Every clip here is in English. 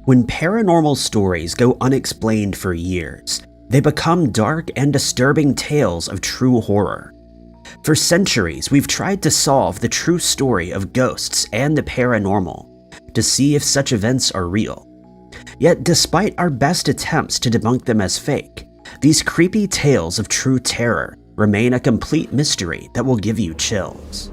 When paranormal stories go unexplained for years, they become dark and disturbing tales of true horror. For centuries, we've tried to solve the true story of ghosts and the paranormal, to see if such events are real. Yet despite our best attempts to debunk them as fake, these creepy tales of true terror remain a complete mystery that will give you chills.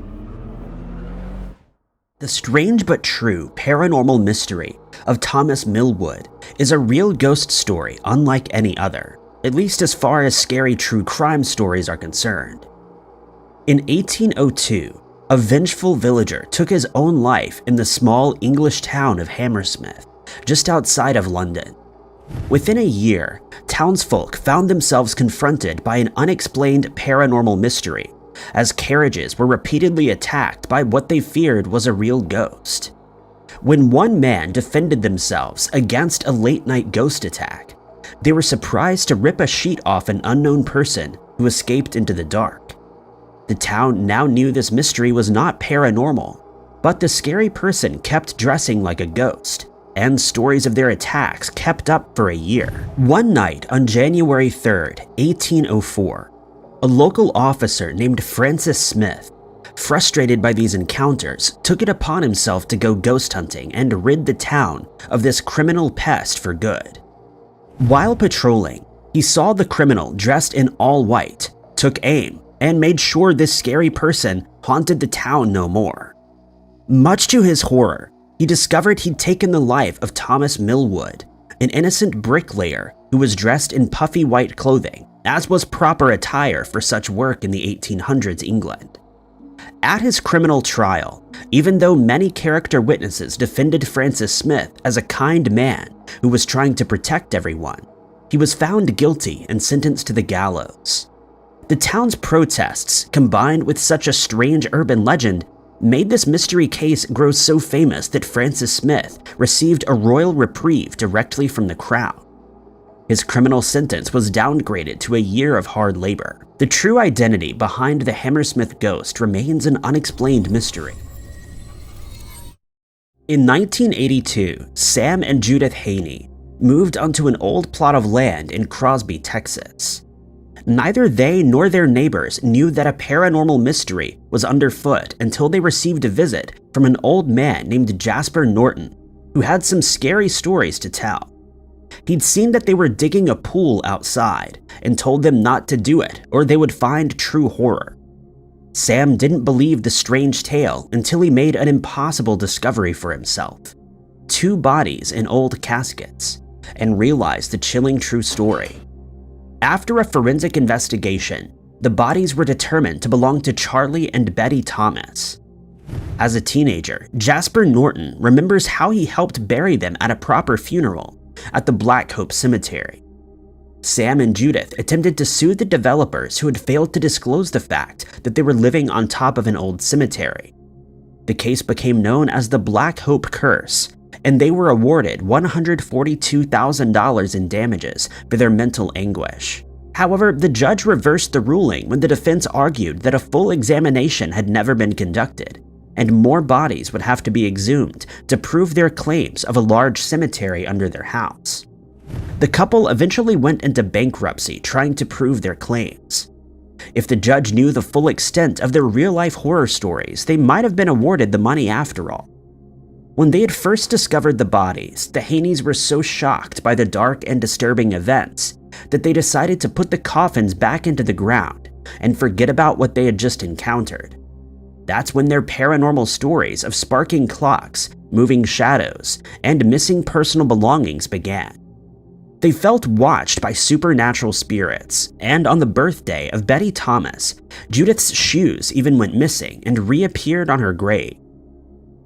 The strange but true paranormal mystery of Thomas Milwood is a real ghost story unlike any other, at least as far as scary true crime stories are concerned. In 1802, a vengeful villager took his own life in the small English town of Hammersmith, just outside of London. Within a year, townsfolk found themselves confronted by an unexplained paranormal mystery, as carriages were repeatedly attacked by what they feared was a real ghost. When one man defended themselves against a late-night ghost attack, they were surprised to rip a sheet off an unknown person who escaped into the dark. The town now knew this mystery was not paranormal, but the scary person kept dressing like a ghost, and stories of their attacks kept up for a year. One night on January 3rd, 1804, a local officer named Francis Smith, frustrated by these encounters, took it upon himself to go ghost hunting and rid the town of this criminal pest for good. While patrolling, he saw the criminal dressed in all white, took aim, and made sure this scary person haunted the town no more. Much to his horror, he discovered he'd taken the life of Thomas Milwood, an innocent bricklayer who was dressed in puffy white clothing, as was proper attire for such work in the 1800s England. At his criminal trial, even though many character witnesses defended Francis Smith as a kind man who was trying to protect everyone, he was found guilty and sentenced to the gallows. The town's protests, combined with such a strange urban legend, made this mystery case grow so famous that Francis Smith received a royal reprieve directly from the crown. His criminal sentence was downgraded to a year of hard labor. The true identity behind the Hammersmith ghost remains an unexplained mystery. In 1982, Sam and Judith Haney moved onto an old plot of land in Crosby, Texas. Neither they nor their neighbors knew that a paranormal mystery was underfoot until they received a visit from an old man named Jasper Norton, who had some scary stories to tell. He'd seen that they were digging a pool outside and told them not to do it or they would find true horror. Sam didn't believe the strange tale until he made an impossible discovery for himself: 2 bodies in old caskets, and realized the chilling true story. After a forensic investigation, the bodies were determined to belong to Charlie and Betty Thomas. As a teenager, Jasper Norton remembers how he helped bury them at a proper funeral at the Black Hope Cemetery. Sam and Judith attempted to sue the developers who had failed to disclose the fact that they were living on top of an old cemetery. The case became known as the Black Hope Curse, and they were awarded $142,000 in damages for their mental anguish. However, the judge reversed the ruling when the defense argued that a full examination had never been conducted, and more bodies would have to be exhumed to prove their claims of a large cemetery under their house. The couple eventually went into bankruptcy trying to prove their claims. If the judge knew the full extent of their real-life horror stories, they might have been awarded the money after all. When they had first discovered the bodies, the Haneys were so shocked by the dark and disturbing events that they decided to put the coffins back into the ground and forget about what they had just encountered. That's when their paranormal stories of sparking clocks, moving shadows, and missing personal belongings began. They felt watched by supernatural spirits, and on the birthday of Betty Thomas, Judith's shoes even went missing and reappeared on her grave.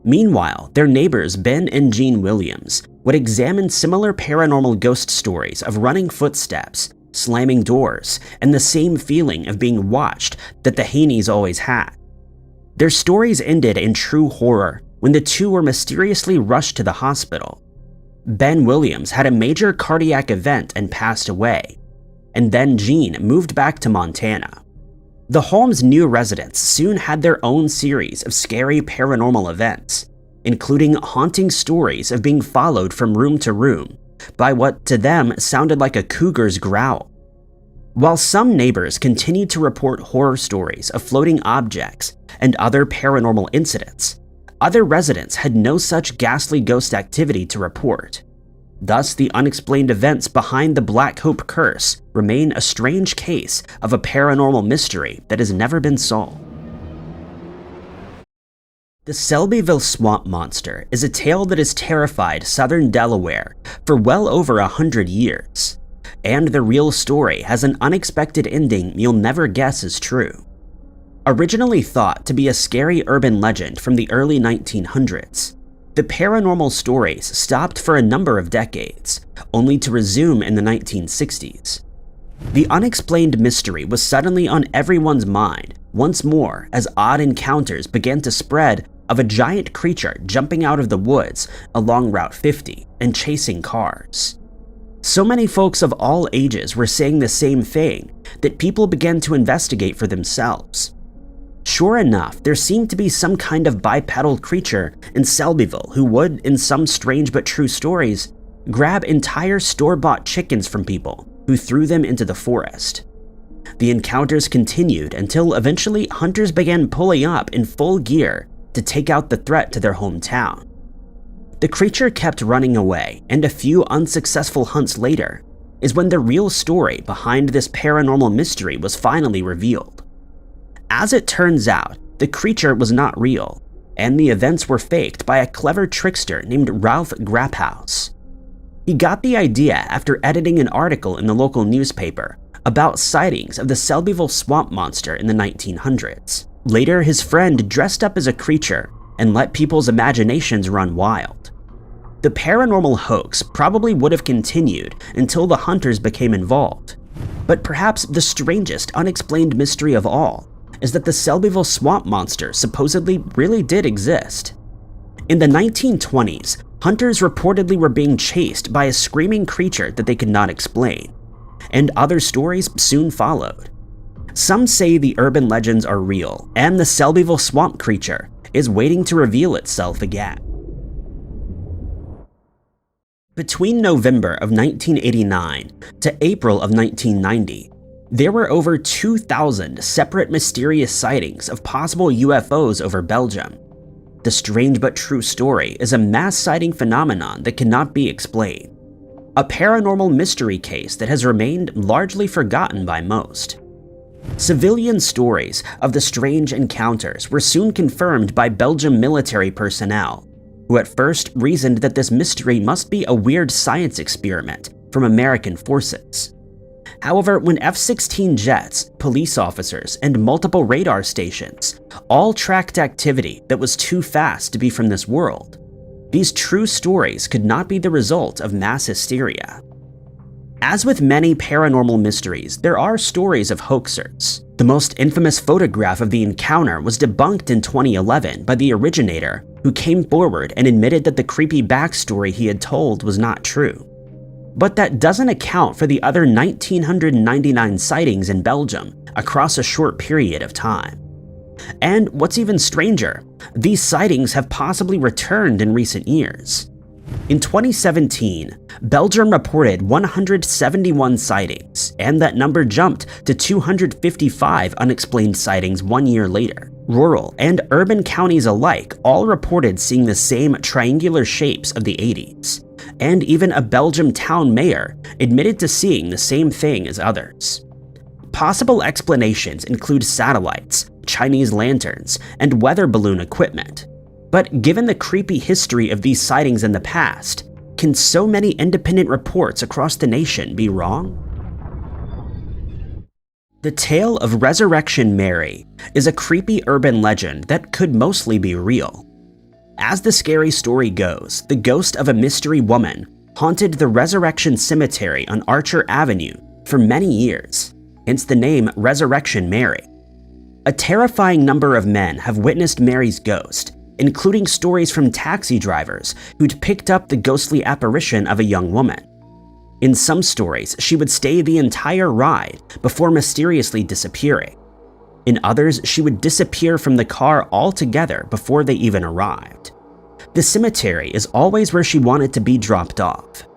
Meanwhile, their neighbors Ben and Jean Williams would examine similar paranormal ghost stories of running footsteps, slamming doors, and the same feeling of being watched that the Haneys always had. Their stories ended in true horror when the two were mysteriously rushed to the hospital. Ben Williams had a major cardiac event and passed away, and then Jean moved back to Montana. The home's new residents soon had their own series of scary paranormal events, including haunting stories of being followed from room to room by what to them sounded like a cougar's growl. While some neighbors continued to report horror stories of floating objects and other paranormal incidents, other residents had no such ghastly ghost activity to report. Thus, the unexplained events behind the Black Hope curse remain a strange case of a paranormal mystery that has never been solved. The Selbyville Swamp Monster is a tale that has terrified southern Delaware for well over 100 years, and the real story has an unexpected ending you'll never guess is true. Originally thought to be a scary urban legend from the early 1900s, the paranormal stories stopped for a number of decades, only to resume in the 1960s. The unexplained mystery was suddenly on everyone's mind once more as odd encounters began to spread of a giant creature jumping out of the woods along Route 50 and chasing cars. So many folks of all ages were saying the same thing that people began to investigate for themselves. Sure enough, there seemed to be some kind of bipedal creature in Selbyville who would, in some strange but true stories, grab entire store-bought chickens from people who threw them into the forest. The encounters continued until eventually hunters began pulling up in full gear to take out the threat to their hometown. The creature kept running away, and a few unsuccessful hunts later is when the real story behind this paranormal mystery was finally revealed. As it turns out, the creature was not real, and the events were faked by a clever trickster named Ralph Graphouse. He got the idea after editing an article in the local newspaper about sightings of the Selbyville Swamp Monster in the 1900s. Later, his friend dressed up as a creature and let people's imaginations run wild. The paranormal hoax probably would have continued until the hunters became involved, but perhaps the strangest unexplained mystery of all is that the Selbyville Swamp Monster supposedly really did exist. In the 1920s, hunters reportedly were being chased by a screaming creature that they could not explain, and other stories soon followed. Some say the urban legends are real, and the Selbyville Swamp creature is waiting to reveal itself again. Between November of 1989 to April of 1990, there were over 2,000 separate mysterious sightings of possible UFOs over Belgium. The strange but true story is a mass sighting phenomenon that cannot be explained, a paranormal mystery case that has remained largely forgotten by most. Civilian stories of the strange encounters were soon confirmed by Belgian military personnel, who at first reasoned that this mystery must be a weird science experiment from American forces. However, when F-16 jets, police officers, and multiple radar stations all tracked activity that was too fast to be from this world, these true stories could not be the result of mass hysteria. As with many paranormal mysteries, there are stories of hoaxers. The most infamous photograph of the encounter was debunked in 2011 by the originator, who came forward and admitted that the creepy backstory he had told was not true. But that doesn't account for the other 1,999 sightings in Belgium across a short period of time. And what's even stranger, these sightings have possibly returned in recent years. In 2017, Belgium reported 171 sightings, and that number jumped to 255 unexplained sightings 1 year later. Rural and urban counties alike all reported seeing the same triangular shapes of the 80s, and even a Belgium town mayor admitted to seeing the same thing as others. Possible explanations include satellites, Chinese lanterns, and weather balloon equipment. But given the creepy history of these sightings in the past, can so many independent reports across the nation be wrong? The tale of Resurrection Mary is a creepy urban legend that could mostly be real. As the scary story goes, the ghost of a mystery woman haunted the Resurrection Cemetery on Archer Avenue for many years, hence the name Resurrection Mary. A terrifying number of men have witnessed Mary's ghost, including stories from taxi drivers who'd picked up the ghostly apparition of a young woman. In some stories, she would stay the entire ride before mysteriously disappearing. In others, she would disappear from the car altogether before they even arrived. The cemetery is always where she wanted to be dropped off.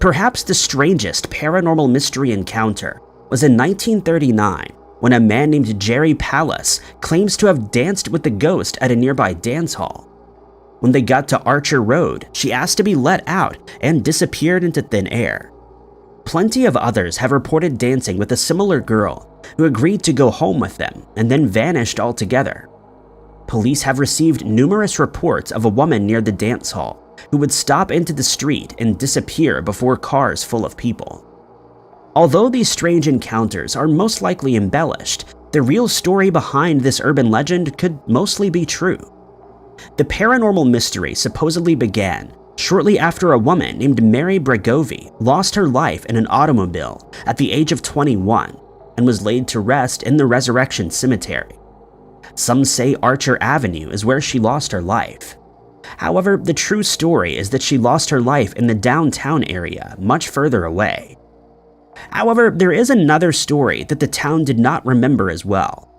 Perhaps the strangest paranormal mystery encounter was in 1939 when a man named Jerry Pallas claims to have danced with the ghost at a nearby dance hall. When they got to Archer Road, she asked to be let out and disappeared into thin air. Plenty of others have reported dancing with a similar girl who agreed to go home with them and then vanished altogether. Police have received numerous reports of a woman near the dance hall who would stop into the street and disappear before cars full of people. Although these strange encounters are most likely embellished, the real story behind this urban legend could mostly be true. The paranormal mystery supposedly began shortly after a woman named Mary Bregovi lost her life in an automobile at the age of 21 and was laid to rest in the Resurrection Cemetery. Some say Archer Avenue is where she lost her life. However, the true story is that she lost her life in the downtown area, much further away. However, there is another story that the town did not remember as well.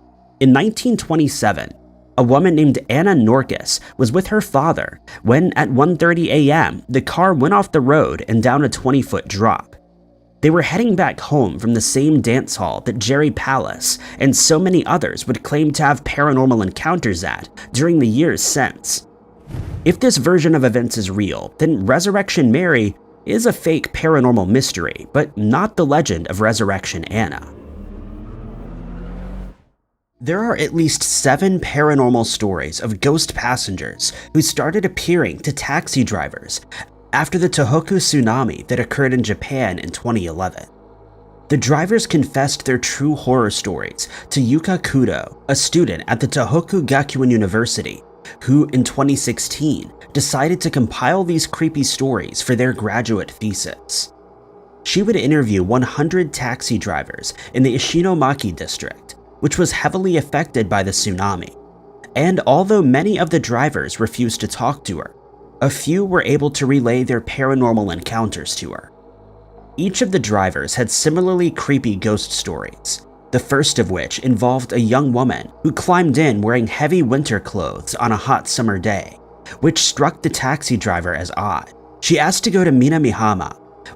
In 1927, a woman named Anna Norkus was with her father when, at 1:30 a.m., the car went off the road and down a 20-foot drop. They were heading back home from the same dance hall that Jerry Pallas and so many others would claim to have paranormal encounters at during the years since. If this version of events is real, then Resurrection Mary is a fake paranormal mystery, but not the legend of Resurrection Anna. There are at least 7 paranormal stories of ghost passengers who started appearing to taxi drivers after the Tohoku tsunami that occurred in Japan in 2011. The drivers confessed their true horror stories to Yuka Kudo, a student at the Tohoku Gakuen University, who in 2016 decided to compile these creepy stories for their graduate thesis. She would interview 100 taxi drivers in the Ishinomaki district, which was heavily affected by the tsunami. And although many of the drivers refused to talk to her, a few were able to relay their paranormal encounters to her. Each of the drivers had similarly creepy ghost stories, the first of which involved a young woman who climbed in wearing heavy winter clothes on a hot summer day, which struck the taxi driver as odd. She asked to go to Minamihama,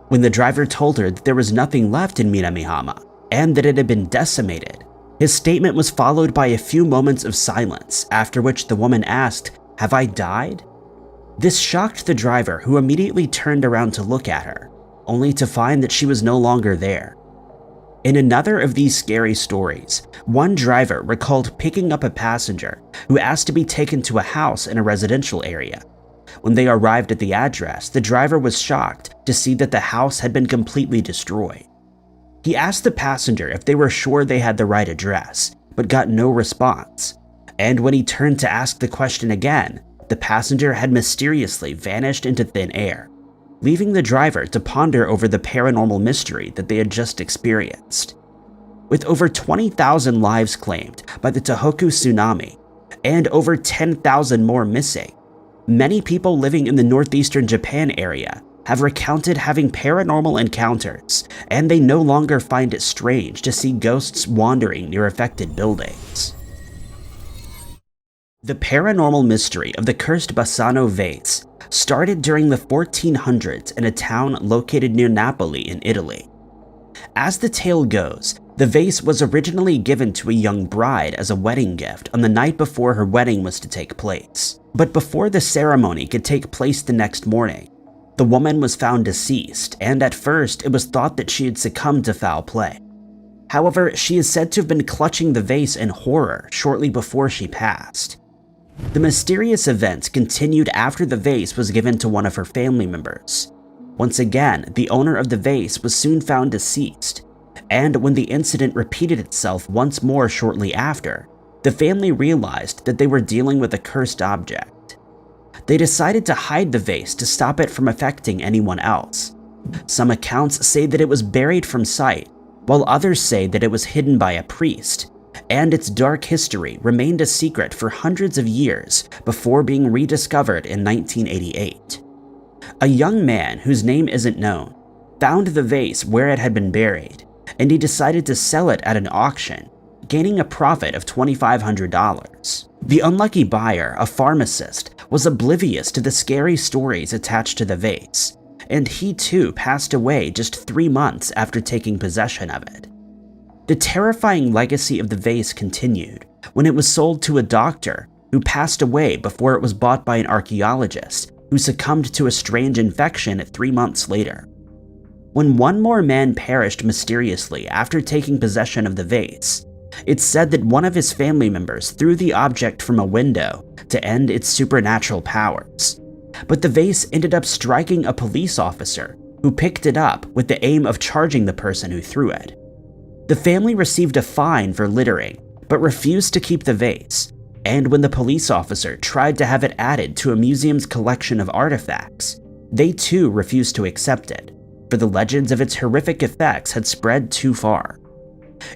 when the driver told her that there was nothing left in Minamihama and that it had been decimated. His statement was followed by a few moments of silence, after which the woman asked, "Have I died?" This shocked the driver, who immediately turned around to look at her, only to find that she was no longer there. In another of these scary stories, one driver recalled picking up a passenger who asked to be taken to a house in a residential area. When they arrived at the address, the driver was shocked to see that the house had been completely destroyed. He asked the passenger if they were sure they had the right address, but got no response. And when he turned to ask the question again, the passenger had mysteriously vanished into thin air, leaving the driver to ponder over the paranormal mystery that they had just experienced. With over 20,000 lives claimed by the Tohoku tsunami and over 10,000 more missing, many people living in the northeastern Japan area have recounted having paranormal encounters, and they no longer find it strange to see ghosts wandering near affected buildings. The paranormal mystery of the cursed Basano vase started during the 1400s in a town located near Napoli in Italy. As the tale goes, the vase was originally given to a young bride as a wedding gift on the night before her wedding was to take place. But before the ceremony could take place the next morning, the woman was found deceased, and at first it was thought that she had succumbed to foul play. However, she is said to have been clutching the vase in horror shortly before she passed. The mysterious events continued after the vase was given to one of her family members. Once again, the owner of the vase was soon found deceased, and when the incident repeated itself once more shortly after, the family realized that they were dealing with a cursed object. They decided to hide the vase to stop it from affecting anyone else. Some accounts say that it was buried from sight, while others say that it was hidden by a priest, and its dark history remained a secret for hundreds of years before being rediscovered in 1988. A young man whose name isn't known found the vase where it had been buried, and he decided to sell it at an auction, gaining a profit of $2,500. The unlucky buyer, a pharmacist, was oblivious to the scary stories attached to the vase, and he too passed away just 3 months after taking possession of it. The terrifying legacy of the vase continued when it was sold to a doctor who passed away before it was bought by an archaeologist who succumbed to a strange infection 3 months later. When one more man perished mysteriously after taking possession of the vase, it's said that one of his family members threw the object from a window to end its supernatural powers. But the vase ended up striking a police officer who picked it up with the aim of charging the person who threw it. The family received a fine for littering, but refused to keep the vase, and when the police officer tried to have it added to a museum's collection of artifacts, they too refused to accept it, for the legends of its horrific effects had spread too far.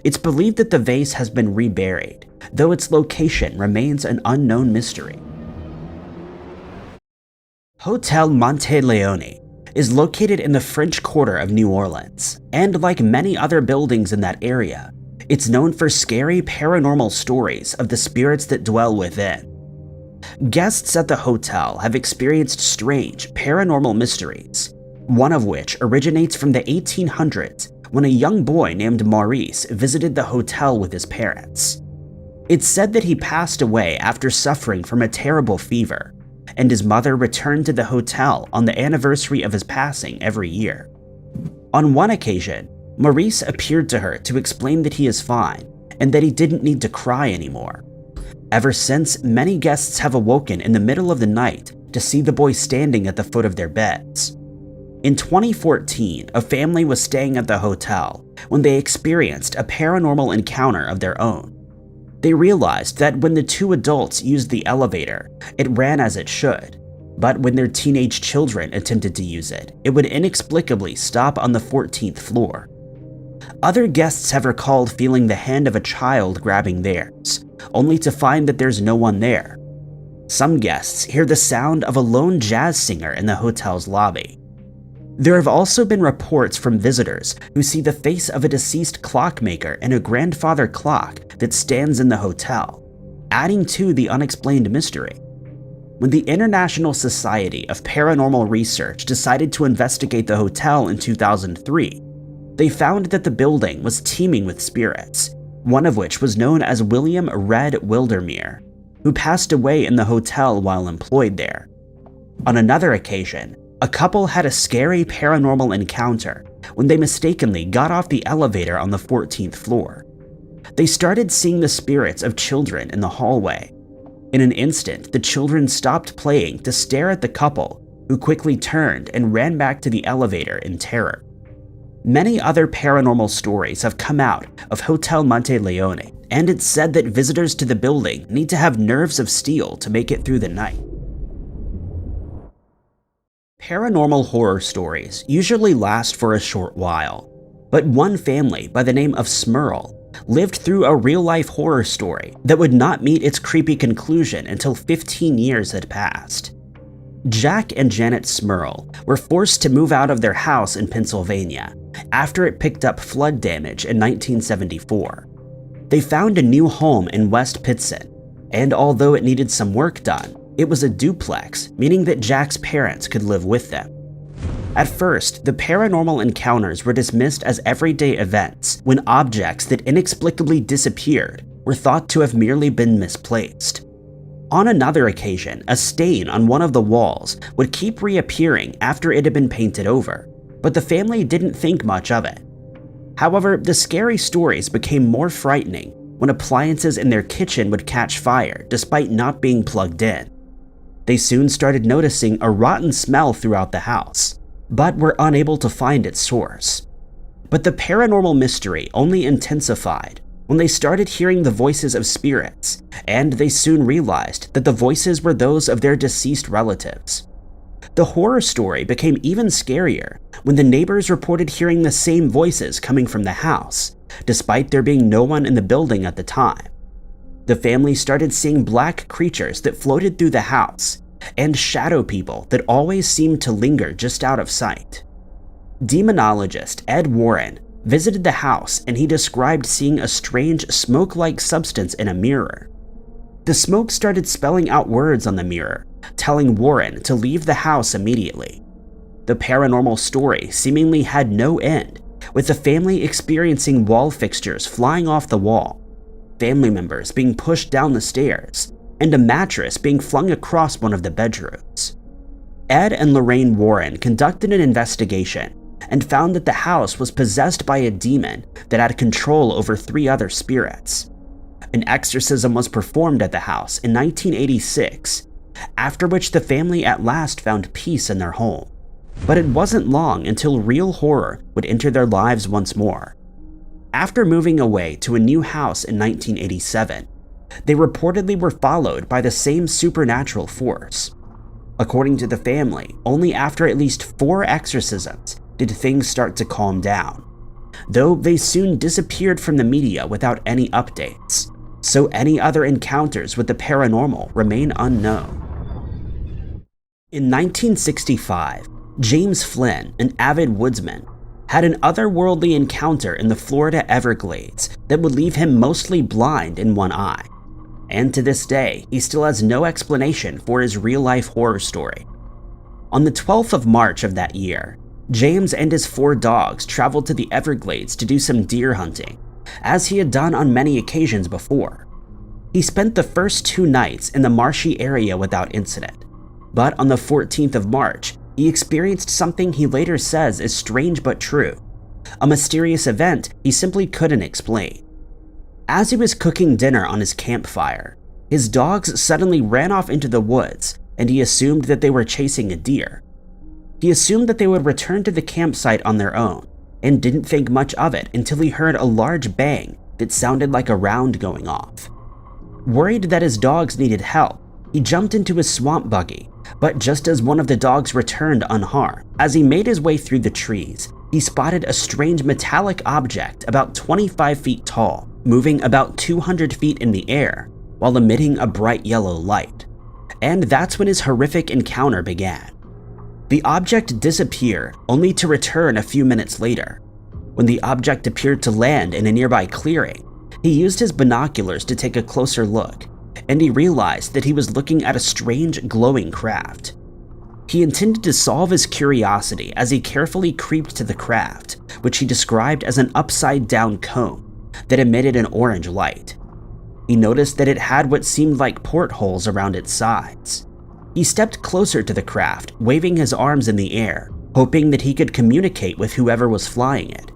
It's believed that the vase has been reburied, though its location remains an unknown mystery. Hotel Monte is located in the French Quarter of New Orleans, and like many other buildings in that area, it's known for scary paranormal stories of the spirits that dwell within. Guests at the hotel have experienced strange paranormal mysteries, one of which originates from the 1800s when a young boy named Maurice visited the hotel with his parents. It's said that he passed away after suffering from a terrible fever, and his mother returned to the hotel on the anniversary of his passing every year. On one occasion, Maurice appeared to her to explain that he is fine and that he didn't need to cry anymore. Ever since, many guests have awoken in the middle of the night to see the boy standing at the foot of their beds. In 2014, a family was staying at the hotel when they experienced a paranormal encounter of their own. They realized that when the two adults used the elevator, it ran as it should, but when their teenage children attempted to use it, it would inexplicably stop on the 14th floor. Other guests have recalled feeling the hand of a child grabbing theirs, only to find that there's no one there. Some guests hear the sound of a lone jazz singer in the hotel's lobby. There have also been reports from visitors who see the face of a deceased clockmaker and a grandfather clock that stands in the hotel, adding to the unexplained mystery. When the International Society of Paranormal Research decided to investigate the hotel in 2003, they found that the building was teeming with spirits, one of which was known as William Red Wildermuir, who passed away in the hotel while employed there. On another occasion, a couple had a scary paranormal encounter when they mistakenly got off the elevator on the 14th floor. They started seeing the spirits of children in the hallway. In an instant, the children stopped playing to stare at the couple, who quickly turned and ran back to the elevator in terror. Many other paranormal stories have come out of Hotel Monte, and it's said that visitors to the building need to have nerves of steel to make it through the night. Paranormal horror stories usually last for a short while, but one family by the name of SMurl lived through a real-life horror story that would not meet its creepy conclusion until 15 years had passed. Jack and Janet SMurl were forced to move out of their house in Pennsylvania after it picked up flood damage in 1974. They found a new home in West Pittston, and although it needed some work done, it was a duplex, meaning that Jack's parents could live with them. At first, the paranormal encounters were dismissed as everyday events when objects that inexplicably disappeared were thought to have merely been misplaced. On another occasion, a stain on one of the walls would keep reappearing after it had been painted over, but the family didn't think much of it. However, the scary stories became more frightening when appliances in their kitchen would catch fire despite not being plugged in. They soon started noticing a rotten smell throughout the house, but were unable to find its source. But the paranormal mystery only intensified when they started hearing the voices of spirits, and they soon realized that the voices were those of their deceased relatives. The horror story became even scarier when the neighbors reported hearing the same voices coming from the house, despite there being no one in the building at the time. The family started seeing black creatures that floated through the house, and shadow people that always seemed to linger just out of sight. Demonologist Ed Warren visited the house, and he described seeing a strange smoke-like substance in a mirror. The smoke started spelling out words on the mirror, telling Warren to leave the house immediately. The paranormal story seemingly had no end, with the family experiencing wall fixtures flying off the wall, family members being pushed down the stairs, and a mattress being flung across one of the bedrooms. Ed and Lorraine Warren conducted an investigation and found that the house was possessed by a demon that had control over 3 other spirits. An exorcism was performed at the house in 1986, after which the family at last found peace in their home. But it wasn't long until real horror would enter their lives once more. After moving away to a new house in 1987, they reportedly were followed by the same supernatural force. According to the family, only after at least 4 exorcisms did things start to calm down, though they soon disappeared from the media without any updates, so any other encounters with the paranormal remain unknown. In 1965, James Flynn, an avid woodsman, had an otherworldly encounter in the Florida Everglades that would leave him mostly blind in one eye. And to this day, he still has no explanation for his real-life horror story. On the 12th of March of that year, James and his 4 dogs traveled to the Everglades to do some deer hunting, as he had done on many occasions before. He spent the first 2 nights in the marshy area without incident, but on the 14th of March, he experienced something he later says is strange but true, a mysterious event he simply couldn't explain. As he was cooking dinner on his campfire, his dogs suddenly ran off into the woods, and he assumed that they were chasing a deer. He assumed that they would return to the campsite on their own, and didn't think much of it until he heard a large bang that sounded like a round going off. Worried that his dogs needed help, he jumped into his swamp buggy, but just as one of the dogs returned unharmed, as he made his way through the trees, he spotted a strange metallic object about 25 feet tall, moving about 200 feet in the air, while emitting a bright yellow light. And that's when his horrific encounter began. The object disappeared, only to return a few minutes later. When the object appeared to land in a nearby clearing, he used his binoculars to take a closer look, and he realized that he was looking at a strange glowing craft. He intended to solve his curiosity as he carefully creeped to the craft, which he described as an upside-down cone that emitted an orange light. He noticed that it had what seemed like portholes around its sides. He stepped closer to the craft, waving his arms in the air, hoping that he could communicate with whoever was flying it.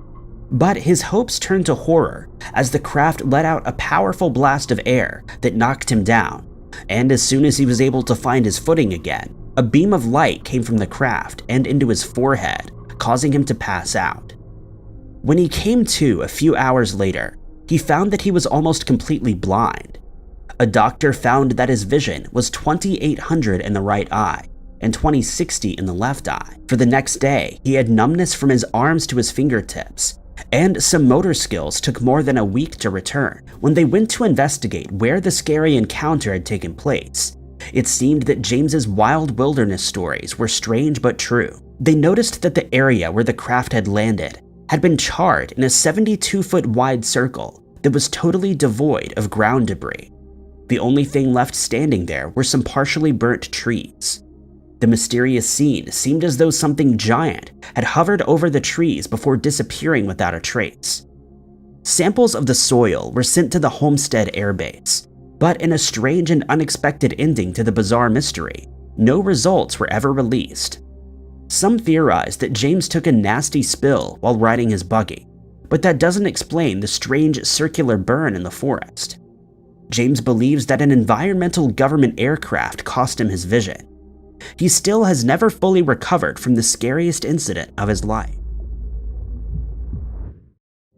But his hopes turned to horror as the craft let out a powerful blast of air that knocked him down, and as soon as he was able to find his footing again, a beam of light came from the craft and into his forehead, causing him to pass out. When he came to a few hours later, he found that he was almost completely blind. A doctor found that his vision was 20/800 in the right eye and 20/60 in the left eye. For the next day, he had numbness from his arms to his fingertips, and some motor skills took more than a week to return. When they went to investigate where the scary encounter had taken place, it seemed that James's wild wilderness stories were strange but true. They noticed that the area where the craft had landed had been charred in a 72-foot wide circle that was totally devoid of ground debris. The only thing left standing there were some partially burnt trees. The mysterious scene seemed as though something giant had hovered over the trees before disappearing without a trace. Samples of the soil were sent to the Homestead Air Base, but in a strange and unexpected ending to the bizarre mystery, no results were ever released. Some theorize that James took a nasty spill while riding his buggy, but that doesn't explain the strange circular burn in the forest. James believes that an environmental government aircraft cost him his vision. He still has never fully recovered from the scariest incident of his life.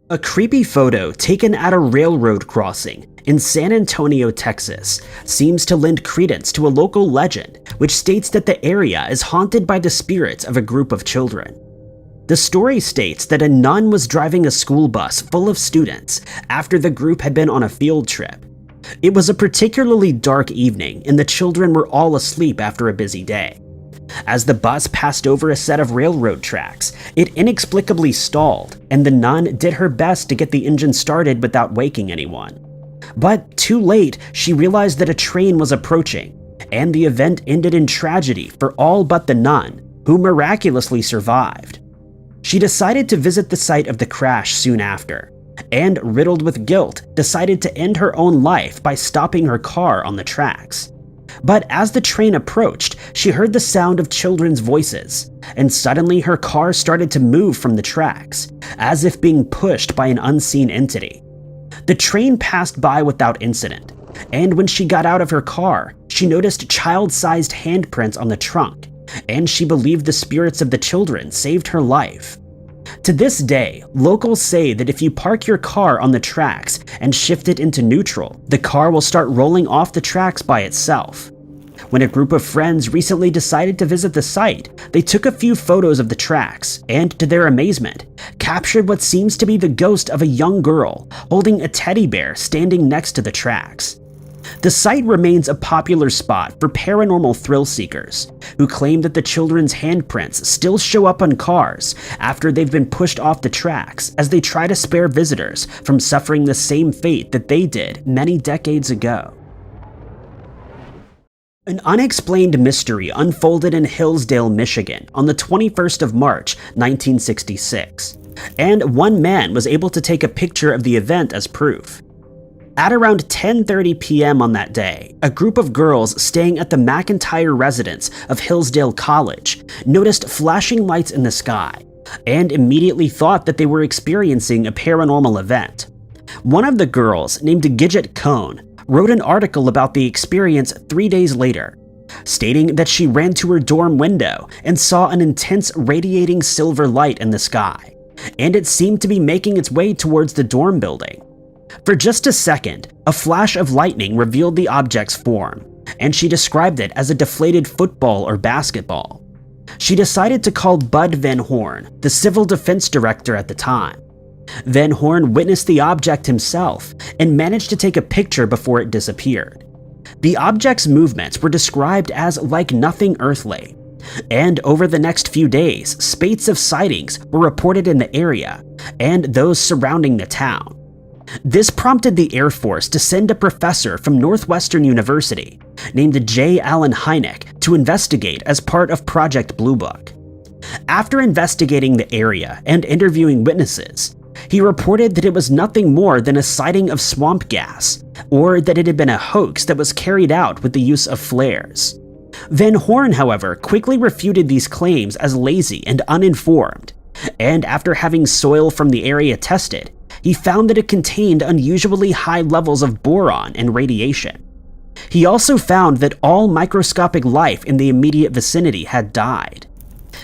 A creepy photo taken at a railroad crossing in San Antonio, Texas, seems to lend credence to a local legend which states that the area is haunted by the spirits of a group of children. The story states that a nun was driving a school bus full of students after the group had been on a field trip. It was a particularly dark evening, and the children were all asleep after a busy day. As the bus passed over a set of railroad tracks, it inexplicably stalled, and the nun did her best to get the engine started without waking anyone. But too late, she realized that a train was approaching, and the event ended in tragedy for all but the nun, who miraculously survived. She decided to visit the site of the crash soon after, and riddled with guilt, decided to end her own life by stopping her car on the tracks. But as the train approached, she heard the sound of children's voices, and suddenly her car started to move from the tracks, as if being pushed by an unseen entity. The train passed by without incident, and when she got out of her car, she noticed child-sized handprints on the trunk, and she believed the spirits of the children saved her life. To this day, locals say that if you park your car on the tracks and shift it into neutral, the car will start rolling off the tracks by itself. When a group of friends recently decided to visit the site, they took a few photos of the tracks and, to their amazement, captured what seems to be the ghost of a young girl holding a teddy bear standing next to the tracks. The site remains a popular spot for paranormal thrill seekers, who claim that the children's handprints still show up on cars after they've been pushed off the tracks as they try to spare visitors from suffering the same fate that they did many decades ago. An unexplained mystery unfolded in Hillsdale, Michigan on the 21st of March, 1966, and one man was able to take a picture of the event as proof. At around 10:30 p.m. on that day, a group of girls staying at the McIntyre residence of Hillsdale College noticed flashing lights in the sky and immediately thought that they were experiencing a paranormal event. One of the girls, named Gidget Cohn, wrote an article about the experience 3 days later, stating that she ran to her dorm window and saw an intense radiating silver light in the sky, and it seemed to be making its way towards the dorm building. For just a second, a flash of lightning revealed the object's form, and she described it as a deflated football or basketball. She decided to call Bud Van Horn, the civil defense director at the time. Van Horn witnessed the object himself and managed to take a picture before it disappeared. The object's movements were described as like nothing earthly, and over the next few days, spates of sightings were reported in the area and those surrounding the town. This prompted the Air Force to send a professor from Northwestern University named J. Allen Hynek to investigate as part of Project Blue Book. After investigating the area and interviewing witnesses, he reported that it was nothing more than a sighting of swamp gas, or that it had been a hoax that was carried out with the use of flares. Van Horn, however, quickly refuted these claims as lazy and uninformed, and after having soil from the area tested, he found that it contained unusually high levels of boron and radiation. He also found that all microscopic life in the immediate vicinity had died.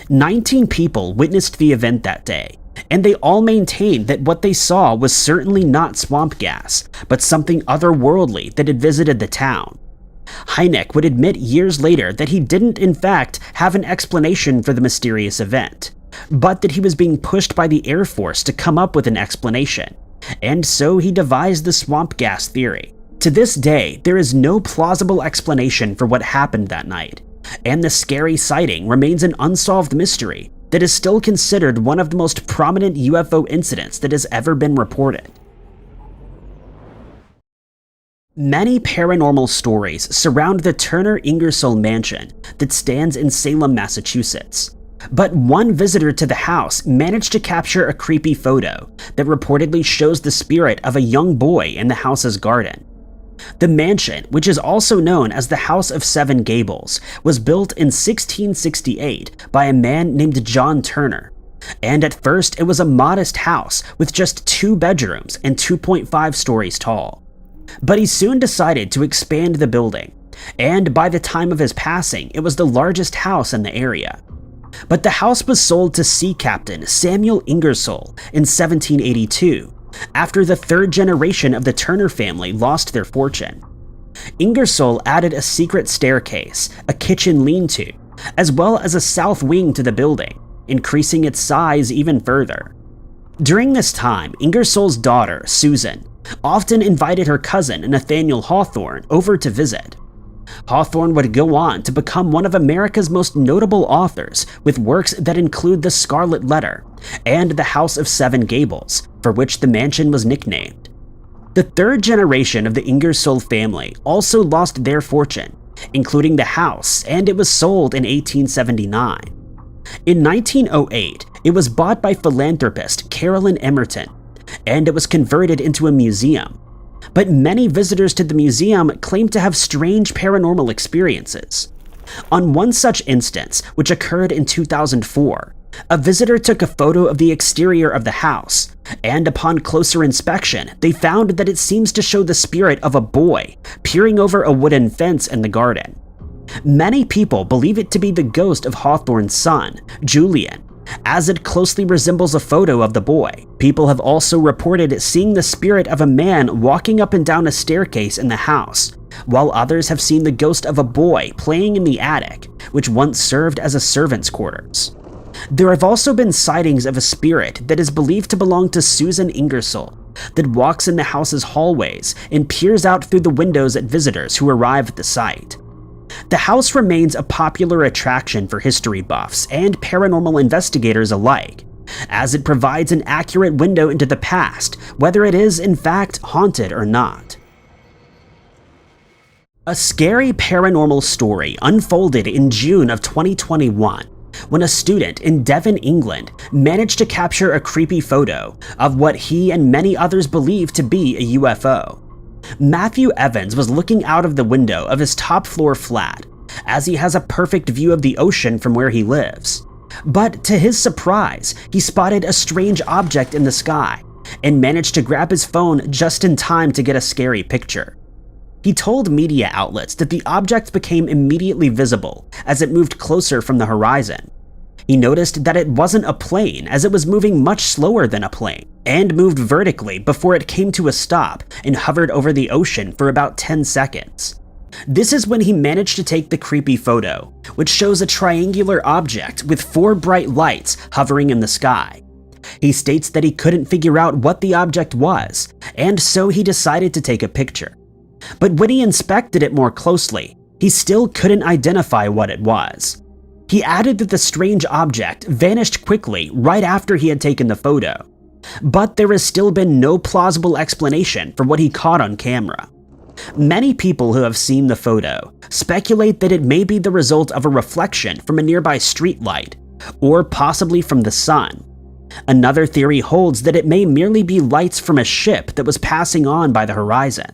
19 people witnessed the event that day, and they all maintained that what they saw was certainly not swamp gas, but something otherworldly that had visited the town. Hynek would admit years later that he didn't in fact have an explanation for the mysterious event, but that he was being pushed by the Air Force to come up with an explanation, and so he devised the swamp gas theory. To this day, there is no plausible explanation for what happened that night, and the scary sighting remains an unsolved mystery that is still considered one of the most prominent UFO incidents that has ever been reported. Many paranormal stories surround the Turner Ingersol mansion that stands in Salem, Massachusetts. But one visitor to the house managed to capture a creepy photo that reportedly shows the spirit of a young boy in the house's garden. The mansion, which is also known as the House of Seven Gables, was built in 1668 by a man named John Turner. And at first it was a modest house with just 2 bedrooms and 2.5 stories tall. But he soon decided to expand the building, and by the time of his passing, it was the largest house in the area. But the house was sold to sea captain Samuel Ingersol in 1782, after the 3rd generation of the Turner family lost their fortune. Ingersol added a secret staircase, a kitchen lean-to, as well as a south wing to the building, increasing its size even further. During this time, Ingersol's daughter, Susan, often invited her cousin Nathaniel Hawthorne over to visit. Hawthorne would go on to become one of America's most notable authors, with works that include The Scarlet Letter and The House of Seven Gables, for which the mansion was nicknamed. The third generation of the Ingersol family also lost their fortune, including the house, and it was sold in 1879. In 1908, it was bought by philanthropist Carolyn Emerton, and it was converted into a museum. But many visitors to the museum claim to have strange paranormal experiences. On one such instance, which occurred in 2004, a visitor took a photo of the exterior of the house, and upon closer inspection, they found that it seems to show the spirit of a boy peering over a wooden fence in the garden. Many people believe it to be the ghost of Hawthorne's son, Julian, as it closely resembles a photo of the boy. People have also reported seeing the spirit of a man walking up and down a staircase in the house, while others have seen the ghost of a boy playing in the attic, which once served as a servant's quarters. There have also been sightings of a spirit that is believed to belong to Susan Ingersol that walks in the house's hallways and peers out through the windows at visitors who arrive at the site. The house remains a popular attraction for history buffs and paranormal investigators alike, as it provides an accurate window into the past, whether it is in fact haunted or not. A scary paranormal story unfolded in June of 2021 when a student in Devon, England managed to capture a creepy photo of what he and many others believe to be a UFO. Matthew Evans was looking out of the window of his top-floor flat, as he has a perfect view of the ocean from where he lives. But to his surprise, he spotted a strange object in the sky and managed to grab his phone just in time to get a scary picture. He told media outlets that the object became immediately visible as it moved closer from the horizon. He noticed that it wasn't a plane, as it was moving much slower than a plane, and moved vertically before it came to a stop and hovered over the ocean for about 10 seconds. This is when he managed to take the creepy photo, which shows a triangular object with 4 bright lights hovering in the sky. He states that he couldn't figure out what the object was, and so he decided to take a picture. But when he inspected it more closely, he still couldn't identify what it was. He added that the strange object vanished quickly right after he had taken the photo, but there has still been no plausible explanation for what he caught on camera. Many people who have seen the photo speculate that it may be the result of a reflection from a nearby streetlight, or possibly from the sun. Another theory holds that it may merely be lights from a ship that was passing on by the horizon,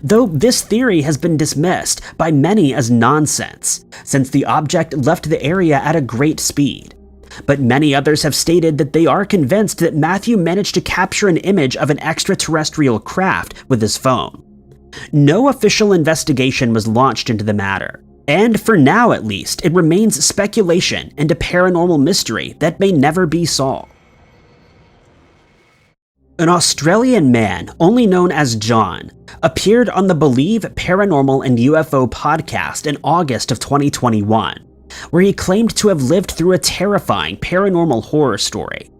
though this theory has been dismissed by many as nonsense, since the object left the area at a great speed. But many others have stated that they are convinced that Matthew managed to capture an image of an extraterrestrial craft with his phone. No official investigation was launched into the matter, and for now at least, it remains speculation and a paranormal mystery that may never be solved. An Australian man, only known as John, appeared on the Believe Paranormal and UFO podcast in August of 2021, where he claimed to have lived through a terrifying paranormal horror story.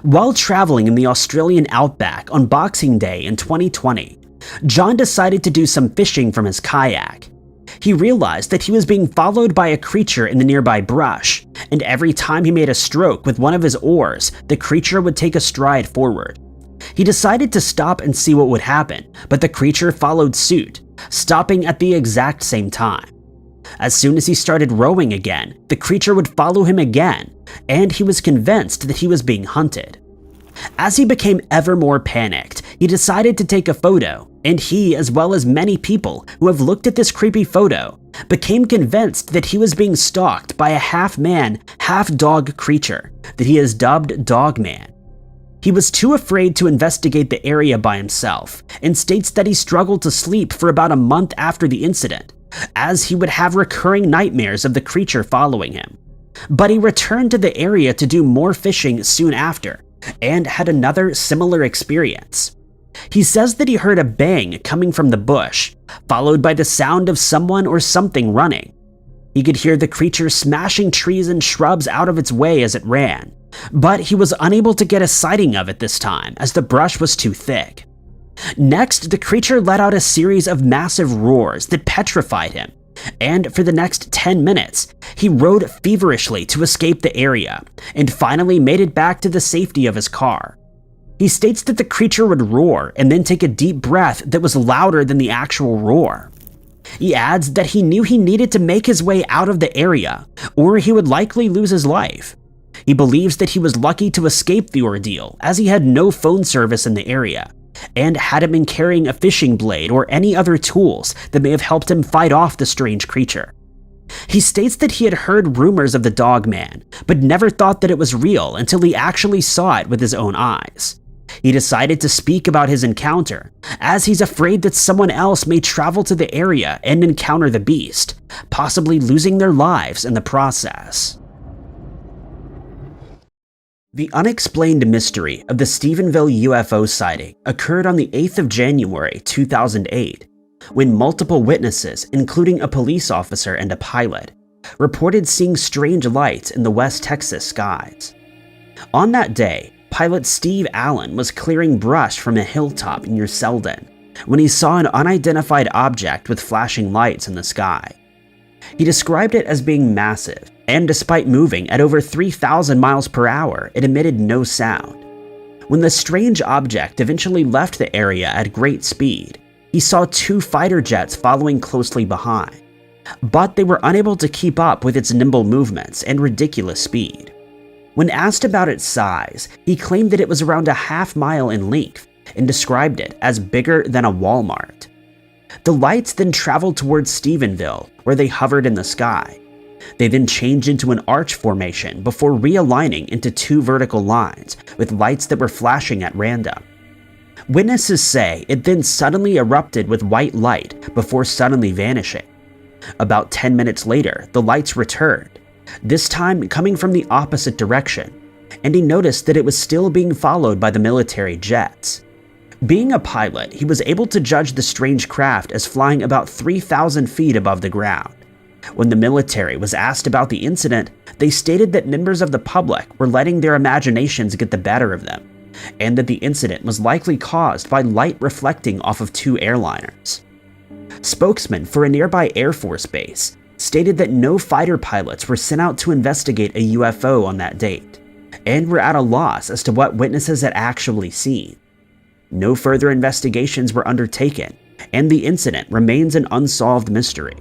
While traveling in the Australian outback on Boxing Day in 2020, John decided to do some fishing from his kayak. He realized that he was being followed by a creature in the nearby brush, and every time he made a stroke with one of his oars, the creature would take a stride forward. He decided to stop and see what would happen, but the creature followed suit, stopping at the exact same time. As soon as he started rowing again, the creature would follow him again, and he was convinced that he was being hunted. As he became ever more panicked, he decided to take a photo, and he, as well as many people who have looked at this creepy photo, became convinced that he was being stalked by a half-man, half-dog creature that he has dubbed Dogman. He was too afraid to investigate the area by himself, and states that he struggled to sleep for about a month after the incident, as he would have recurring nightmares of the creature following him. But he returned to the area to do more fishing soon after, and had another similar experience. He says that he heard a bang coming from the bush, followed by the sound of someone or something running. He could hear the creature smashing trees and shrubs out of its way as it ran, but he was unable to get a sighting of it this time as the brush was too thick. Next, the creature let out a series of massive roars that petrified him, and for the next 10 minutes, he rode feverishly to escape the area and finally made it back to the safety of his car. He states that the creature would roar and then take a deep breath that was louder than the actual roar. He adds that he knew he needed to make his way out of the area, or he would likely lose his life. He believes that he was lucky to escape the ordeal, as he had no phone service in the area, and hadn't been carrying a fishing blade or any other tools that may have helped him fight off the strange creature. He states that he had heard rumors of the dog man, but never thought that it was real until he actually saw it with his own eyes. He decided to speak about his encounter, as he's afraid that someone else may travel to the area and encounter the beast, possibly losing their lives in the process. The unexplained mystery of the Stevenville UFO sighting occurred on the 8th of January 2008, when multiple witnesses, including a police officer and a pilot, reported seeing strange lights in the West Texas skies. On that day, pilot Steve Allen was clearing brush from a hilltop near Selden when he saw an unidentified object with flashing lights in the sky. He described it as being massive, and despite moving at over 3,000 miles per hour, it emitted no sound. When the strange object eventually left the area at great speed, he saw 2 fighter jets following closely behind, but they were unable to keep up with its nimble movements and ridiculous speed. When asked about its size, he claimed that it was around a half-mile in length and described it as bigger than a Walmart. The lights then traveled towards Stevenville, where they hovered in the sky. They then changed into an arch formation before realigning into 2 vertical lines with lights that were flashing at random. Witnesses say it then suddenly erupted with white light before suddenly vanishing. About 10 minutes later, the lights returned, this time coming from the opposite direction, and he noticed that it was still being followed by the military jets. Being a pilot, he was able to judge the strange craft as flying about 3,000 feet above the ground. When the military was asked about the incident, they stated that members of the public were letting their imaginations get the better of them, and that the incident was likely caused by light reflecting off of 2 airliners. Spokesman for a nearby Air Force base stated that no fighter pilots were sent out to investigate a UFO on that date, and were at a loss as to what witnesses had actually seen. No further investigations were undertaken, and the incident remains an unsolved mystery.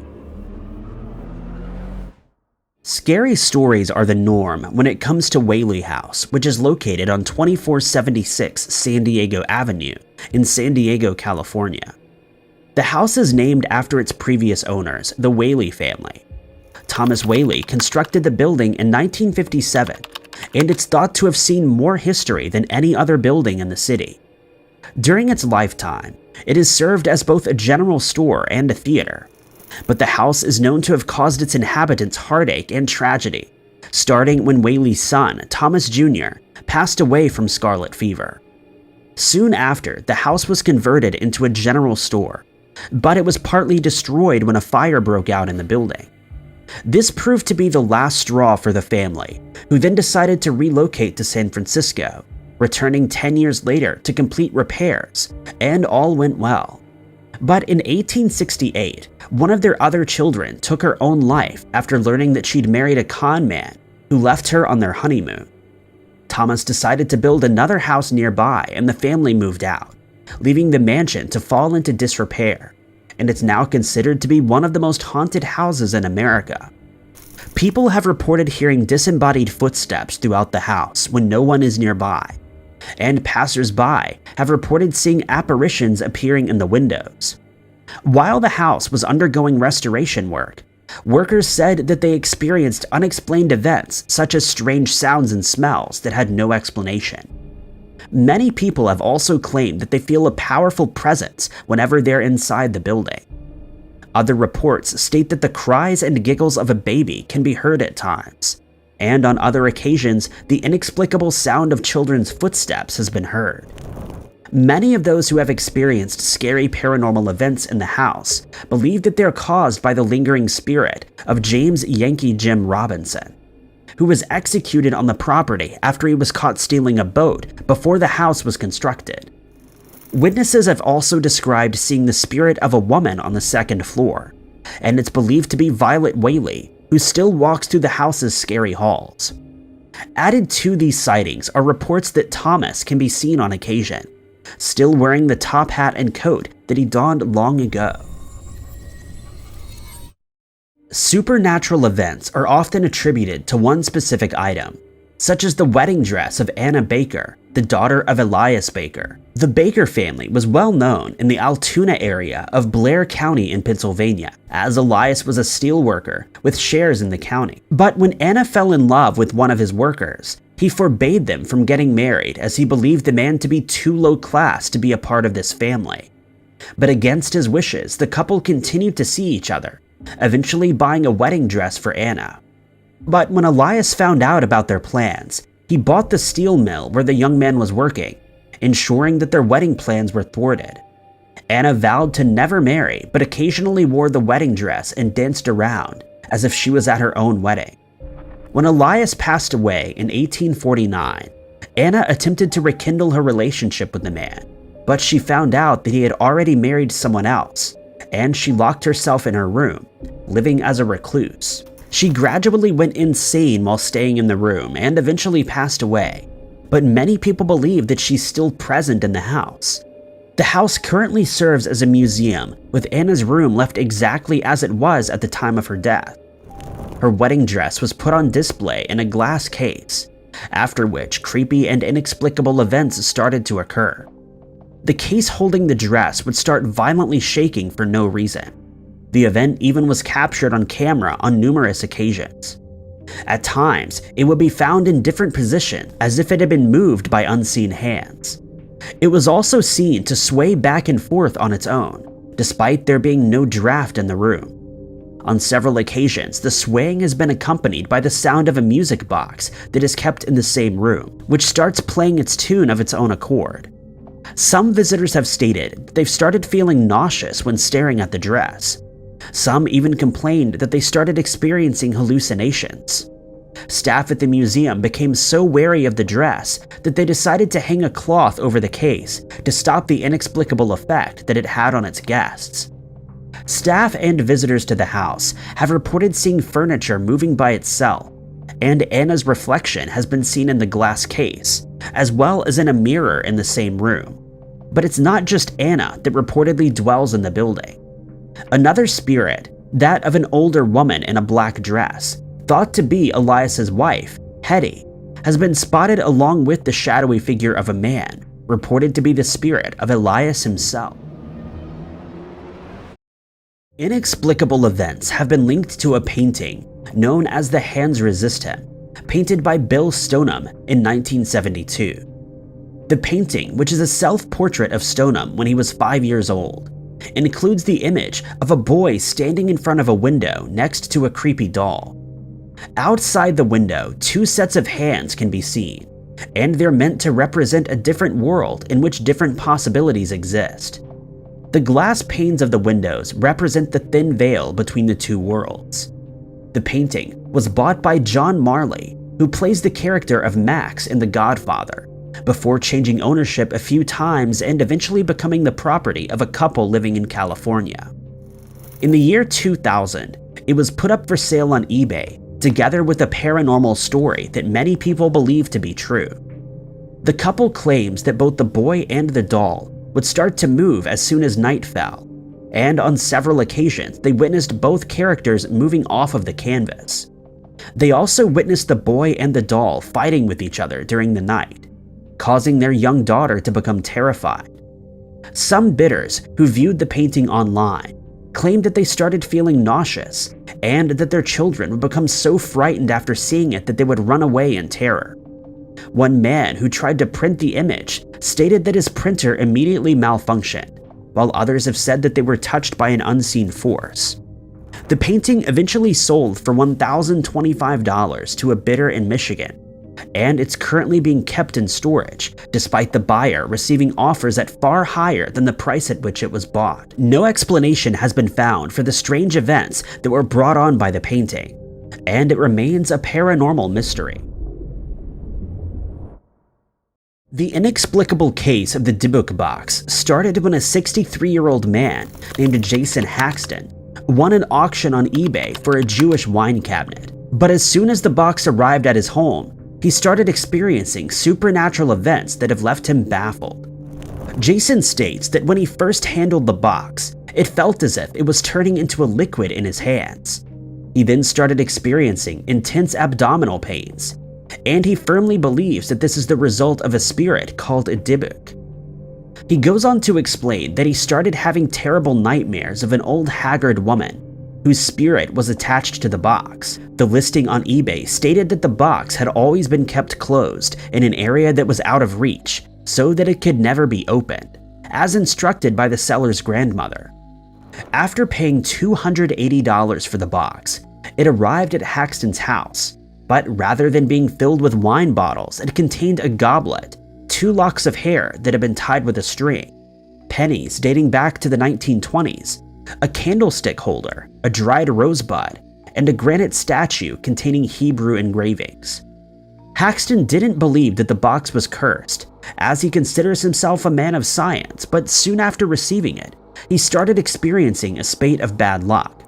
Scary stories are the norm when it comes to Wayy House, which is located on 2476 San Diego Avenue in San Diego, California. The house is named after its previous owners, the Wayy family. Thomas Wayy constructed the building in 1957, and it's thought to have seen more history than any other building in the city. During its lifetime, it has served as both a general store and a theater, but the house is known to have caused its inhabitants heartache and tragedy, starting when Way's son, Thomas Jr., passed away from scarlet fever. Soon after, the house was converted into a general store, but it was partly destroyed when a fire broke out in the building. This proved to be the last straw for the family, who then decided to relocate to San Francisco, returning 10 years later to complete repairs, and all went well. But in 1868, one of their other children took her own life after learning that she'd married a con man who left her on their honeymoon. Thomas decided to build another house nearby, and the family moved out, leaving the mansion to fall into disrepair, and it's now considered to be one of the most haunted houses in America. People have reported hearing disembodied footsteps throughout the house when no one is nearby, and passers-by have reported seeing apparitions appearing in the windows. While the house was undergoing restoration work, workers said that they experienced unexplained events such as strange sounds and smells that had no explanation. Many people have also claimed that they feel a powerful presence whenever they're inside the building. Other reports state that the cries and giggles of a baby can be heard at times, and on other occasions, the inexplicable sound of children's footsteps has been heard. Many of those who have experienced scary paranormal events in the house believe that they're caused by the lingering spirit of James Yankee Jim Robinson, who was executed on the property after he was caught stealing a boat before the house was constructed. Witnesses have also described seeing the spirit of a woman on the second floor, and it's believed to be Violet Whaley, who still walks through the house's scary halls. Added to these sightings are reports that Thomas can be seen on occasion, still wearing the top hat and coat that he donned long ago. Supernatural events are often attributed to one specific item, such as the wedding dress of Anna Baker, the daughter of Elias Baker. The Baker family was well known in the Altoona area of Blair County in Pennsylvania, as Elias was a steel worker with shares in the county. But when Anna fell in love with one of his workers, he forbade them from getting married as he believed the man to be too low class to be a part of this family. But against his wishes, the couple continued to see each other, eventually buying a wedding dress for Anna. But when Elias found out about their plans, he bought the steel mill where the young man was working, ensuring that their wedding plans were thwarted. Anna vowed to never marry, but occasionally wore the wedding dress and danced around as if she was at her own wedding. When Elias passed away in 1849, Anna attempted to rekindle her relationship with the man, but she found out that he had already married someone else, and she locked herself in her room, living as a recluse. She gradually went insane while staying in the room and eventually passed away, but many people believe that she's still present in the house. The house currently serves as a museum, with Anna's room left exactly as it was at the time of her death. Her wedding dress was put on display in a glass case, after which creepy and inexplicable events started to occur. The case holding the dress would start violently shaking for no reason. The event even was captured on camera on numerous occasions. At times, it would be found in different positions as if it had been moved by unseen hands. It was also seen to sway back and forth on its own, despite there being no draft in the room. On several occasions, the swaying has been accompanied by the sound of a music box that is kept in the same room, which starts playing its tune of its own accord. Some visitors have stated they've started feeling nauseous when staring at the dress. Some even complained that they started experiencing hallucinations. Staff at the museum became so wary of the dress that they decided to hang a cloth over the case to stop the inexplicable effect that it had on its guests. Staff and visitors to the house have reported seeing furniture moving by itself, and Anna's reflection has been seen in the glass case, as well as in a mirror in the same room. But it's not just Anna that reportedly dwells in the building. Another spirit, that of an older woman in a black dress, thought to be Elias's wife, Hetty, has been spotted along with the shadowy figure of a man, reported to be the spirit of Elias himself. Inexplicable events have been linked to a painting known as The Hands Resist Him, painted by Bill Stoneham in 1972. The painting, which is a self-portrait of Stoneham when he was 5 years old, includes the image of a boy standing in front of a window next to a creepy doll. Outside the window, two sets of hands can be seen, and they're meant to represent a different world in which different possibilities exist. The glass panes of the windows represent the thin veil between the two worlds. The painting was bought by John Marley, who plays the character of Max in The Godfather, before changing ownership a few times and eventually becoming the property of a couple living in California. In the year 2000, it was put up for sale on eBay, together with a paranormal story that many people believe to be true. The couple claims that both the boy and the doll would start to move as soon as night fell, and on several occasions they witnessed both characters moving off of the canvas. They also witnessed the boy and the doll fighting with each other during the night, causing their young daughter to become terrified. Some bidders who viewed the painting online claimed that they started feeling nauseous and that their children would become so frightened after seeing it that they would run away in terror. One man who tried to print the image stated that his printer immediately malfunctioned, while others have said that they were touched by an unseen force. The painting eventually sold for $1,025 to a bidder in Michigan, and it's currently being kept in storage, despite the buyer receiving offers at far higher than the price at which it was bought. No explanation has been found for the strange events that were brought on by the painting, and it remains a paranormal mystery. The inexplicable case of the Buk Box started when a 63-year-old man named Jason Haxton won an auction on eBay for a Jewish wine cabinet. But as soon as the box arrived at his home, he started experiencing supernatural events that have left him baffled. Jason states that when he first handled the box, it felt as if it was turning into a liquid in his hands. He then started experiencing intense abdominal pains, and he firmly believes that this is the result of a spirit called a Buk. He goes on to explain that he started having terrible nightmares of an old haggard woman whose spirit was attached to the box. The listing on eBay stated that the box had always been kept closed in an area that was out of reach so that it could never be opened, as instructed by the seller's grandmother. After paying $280 for the box, it arrived at Haxton's house, but rather than being filled with wine bottles, it contained a goblet, 2 locks of hair that had been tied with a string, pennies dating back to the 1920s, a candlestick holder, a dried rosebud, and a granite statue containing Hebrew engravings. Haxton didn't believe that the box was cursed, as he considers himself a man of science, but soon after receiving it, he started experiencing a spate of bad luck.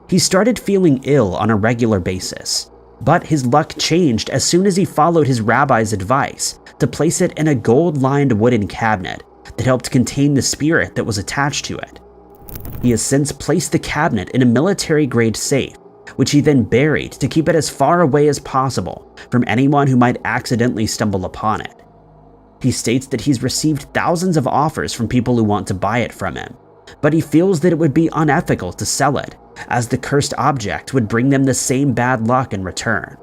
He started feeling ill on a regular basis, but his luck changed as soon as he followed his rabbi's advice to place it in a gold-lined wooden cabinet that helped contain the spirit that was attached to it. He has since placed the cabinet in a military-grade safe, which he then buried to keep it as far away as possible from anyone who might accidentally stumble upon it. He states that he's received thousands of offers from people who want to buy it from him, but he feels that it would be unethical to sell it, as the cursed object would bring them the same bad luck in return.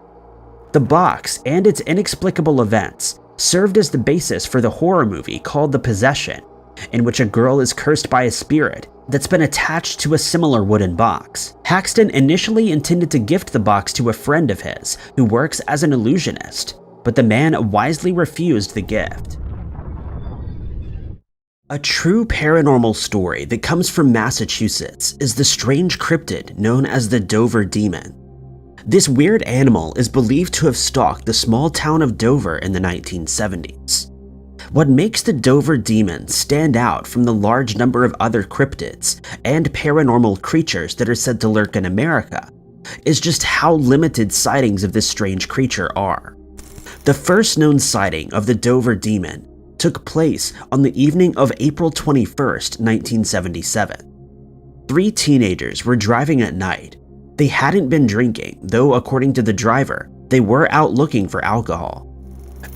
The box and its inexplicable events served as the basis for the horror movie called The Possession, in which a girl is cursed by a spirit that's been attached to a similar wooden box. Haxton initially intended to gift the box to a friend of his who works as an illusionist, but the man wisely refused the gift. A true paranormal story that comes from Massachusetts is the strange cryptid known as the Dover Demon. This weird animal is believed to have stalked the small town of Dover in the 1970s. What makes the Dover Demon stand out from the large number of other cryptids and paranormal creatures that are said to lurk in America is just how limited sightings of this strange creature are. The first known sighting of the Dover Demon took place on the evening of April 21st, 1977. 3 teenagers were driving at night. They hadn't been drinking, though according to the driver, they were out looking for alcohol.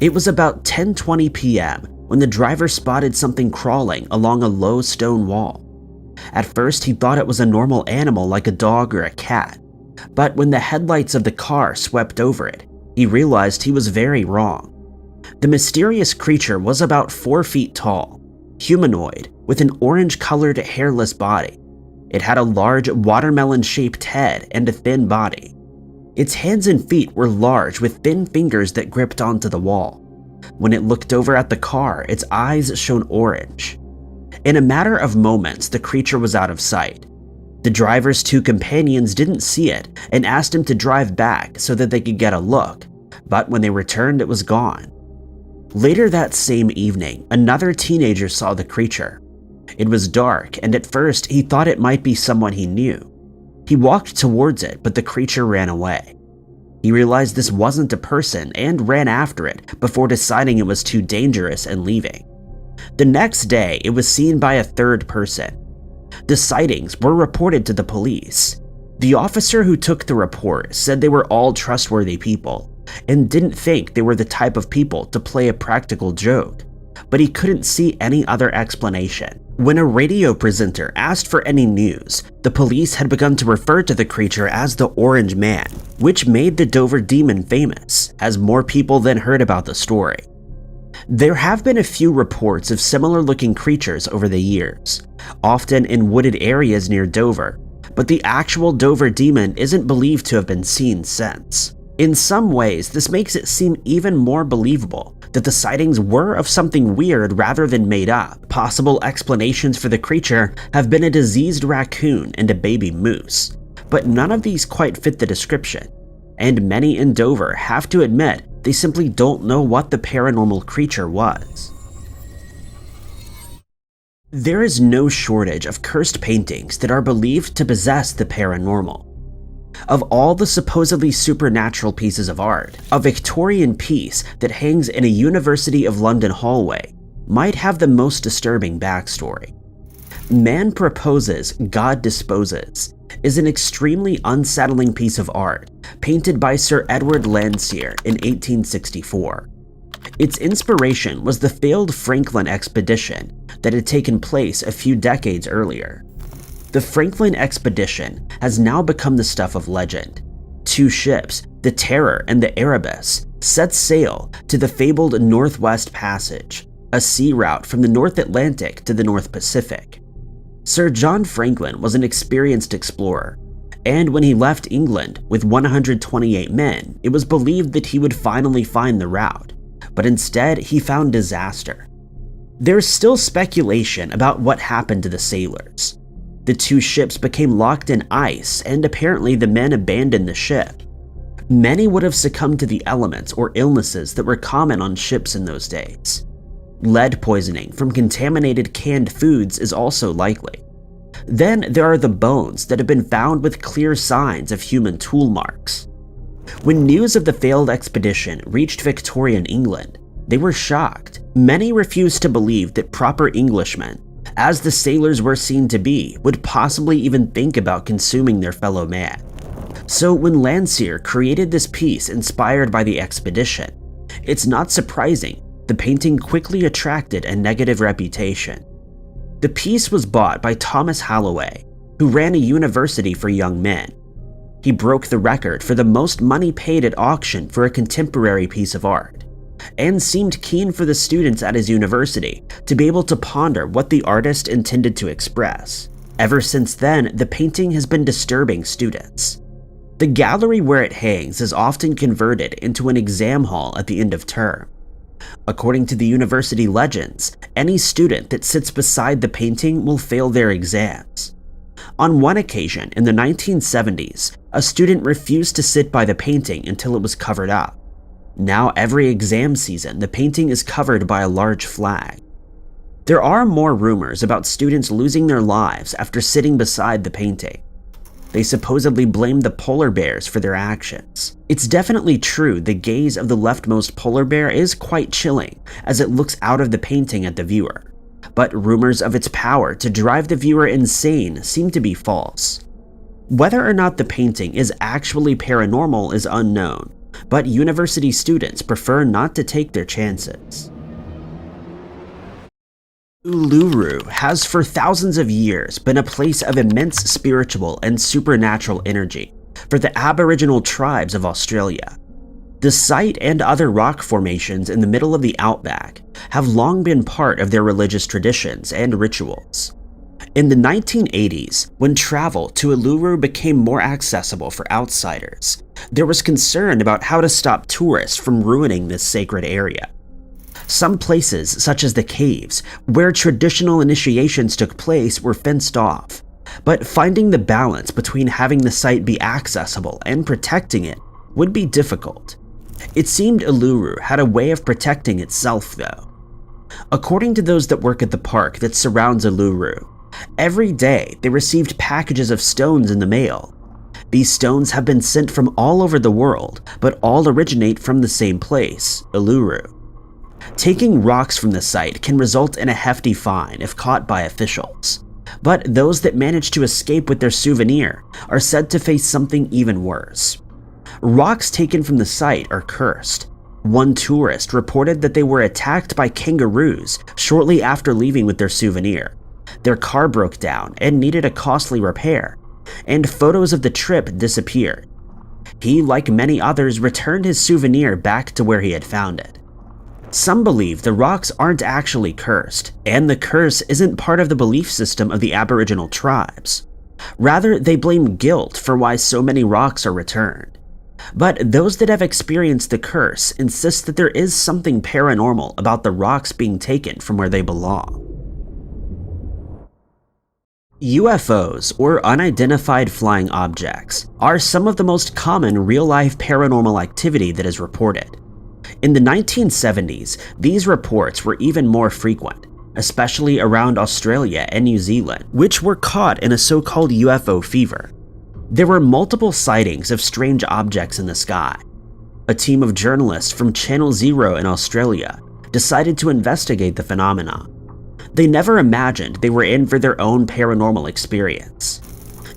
It was about 10:20 p.m. when the driver spotted something crawling along a low stone wall. At first, he thought it was a normal animal like a dog or a cat, but when the headlights of the car swept over it, he realized he was very wrong. The mysterious creature was about 4 feet tall, humanoid, with an orange-colored hairless body. It had a large watermelon-shaped head and a thin body. Its hands and feet were large with thin fingers that gripped onto the wall. When it looked over at the car, its eyes shone orange. In a matter of moments, the creature was out of sight. The driver's 2 companions didn't see it and asked him to drive back so that they could get a look, but when they returned, it was gone. Later that same evening, another teenager saw the creature. It was dark, and at first he thought it might be someone he knew. He walked towards it, but the creature ran away. He realized this wasn't a person and ran after it before deciding it was too dangerous and leaving. The next day, it was seen by a 3rd person. The sightings were reported to the police. The officer who took the report said they were all trustworthy people and didn't think they were the type of people to play a practical joke, but he couldn't see any other explanation. When a radio presenter asked for any news, the police had begun to refer to the creature as the Orange Man, which made the Dover Demon famous, as more people then heard about the story. There have been a few reports of similar-looking creatures over the years, often in wooded areas near Dover, but the actual Dover Demon isn't believed to have been seen since. In some ways, this makes it seem even more believable that the sightings were of something weird rather than made up. Possible explanations for the creature have been a diseased raccoon and a baby moose, but none of these quite fit the description, and many in Dover have to admit they simply don't know what the paranormal creature was. There is no shortage of cursed paintings that are believed to possess the paranormal. Of all the supposedly supernatural pieces of art, a Victorian piece that hangs in a University of London hallway might have the most disturbing backstory. Man Proposes, God Disposes is an extremely unsettling piece of art painted by Sir Edward Landseer in 1864. Its inspiration was the failed Franklin expedition that had taken place a few decades earlier. The Franklin expedition has now become the stuff of legend. Two ships, the Terror and the Erebus, set sail to the fabled Northwest Passage, a sea route from the North Atlantic to the North Pacific. Sir John Franklin was an experienced explorer, and when he left England with 128 men, it was believed that he would finally find the route, but instead he found disaster. There's still speculation about what happened to the sailors. The two ships became locked in ice, and apparently the men abandoned the ship. Many would have succumbed to the elements or illnesses that were common on ships in those days. Lead poisoning from contaminated canned foods is also likely. Then there are the bones that have been found with clear signs of human tool marks. When news of the failed expedition reached Victorian England, they were shocked. Many refused to believe that proper Englishmen, as the sailors were seen to be, would possibly even think about consuming their fellow man. So when Landseer created this piece inspired by the expedition, it's not surprising the painting quickly attracted a negative reputation. The piece was bought by Thomas Halloway, who ran a university for young men. He broke the record for the most money paid at auction for a contemporary piece of art, and seemed keen for the students at his university to be able to ponder what the artist intended to express. Ever since then, the painting has been disturbing students. The gallery where it hangs is often converted into an exam hall at the end of term. According to the university legends, any student that sits beside the painting will fail their exams. On one occasion in the 1970s, a student refused to sit by the painting until it was covered up. Now every exam season, the painting is covered by a large flag. There are more rumors about students losing their lives after sitting beside the painting. They supposedly blame the polar bears for their actions. It's definitely true the gaze of the leftmost polar bear is quite chilling as it looks out of the painting at the viewer, but rumors of its power to drive the viewer insane seem to be false. Whether or not the painting is actually paranormal is unknown, but university students prefer not to take their chances. Uluru has for thousands of years been a place of immense spiritual and supernatural energy for the Aboriginal tribes of Australia. The site and other rock formations in the middle of the outback have long been part of their religious traditions and rituals. In the 1980s, when travel to Uluru became more accessible for outsiders, there was concern about how to stop tourists from ruining this sacred area. Some places, such as the caves, where traditional initiations took place, were fenced off, but finding the balance between having the site be accessible and protecting it would be difficult. It seemed Uluru had a way of protecting itself, though. According to those that work at the park that surrounds Uluru, every day they received packages of stones in the mail. These stones have been sent from all over the world, but all originate from the same place, Uluru. Taking rocks from the site can result in a hefty fine if caught by officials, but those that manage to escape with their souvenir are said to face something even worse. Rocks taken from the site are cursed. One tourist reported that they were attacked by kangaroos shortly after leaving with their souvenir. Their car broke down and needed a costly repair, and photos of the trip disappeared. He, like many others, returned his souvenir back to where he had found it. Some believe the rocks aren't actually cursed, and the curse isn't part of the belief system of the Aboriginal tribes. Rather, they blame guilt for why so many rocks are returned. But those that have experienced the curse insist that there is something paranormal about the rocks being taken from where they belong. UFOs, or unidentified flying objects, are some of the most common real-life paranormal activity that is reported. In the 1970s, these reports were even more frequent, especially around Australia and New Zealand, which were caught in a so-called UFO fever. There were multiple sightings of strange objects in the sky. A team of journalists from Channel Zero in Australia decided to investigate the phenomenon. They never imagined they were in for their own paranormal experience.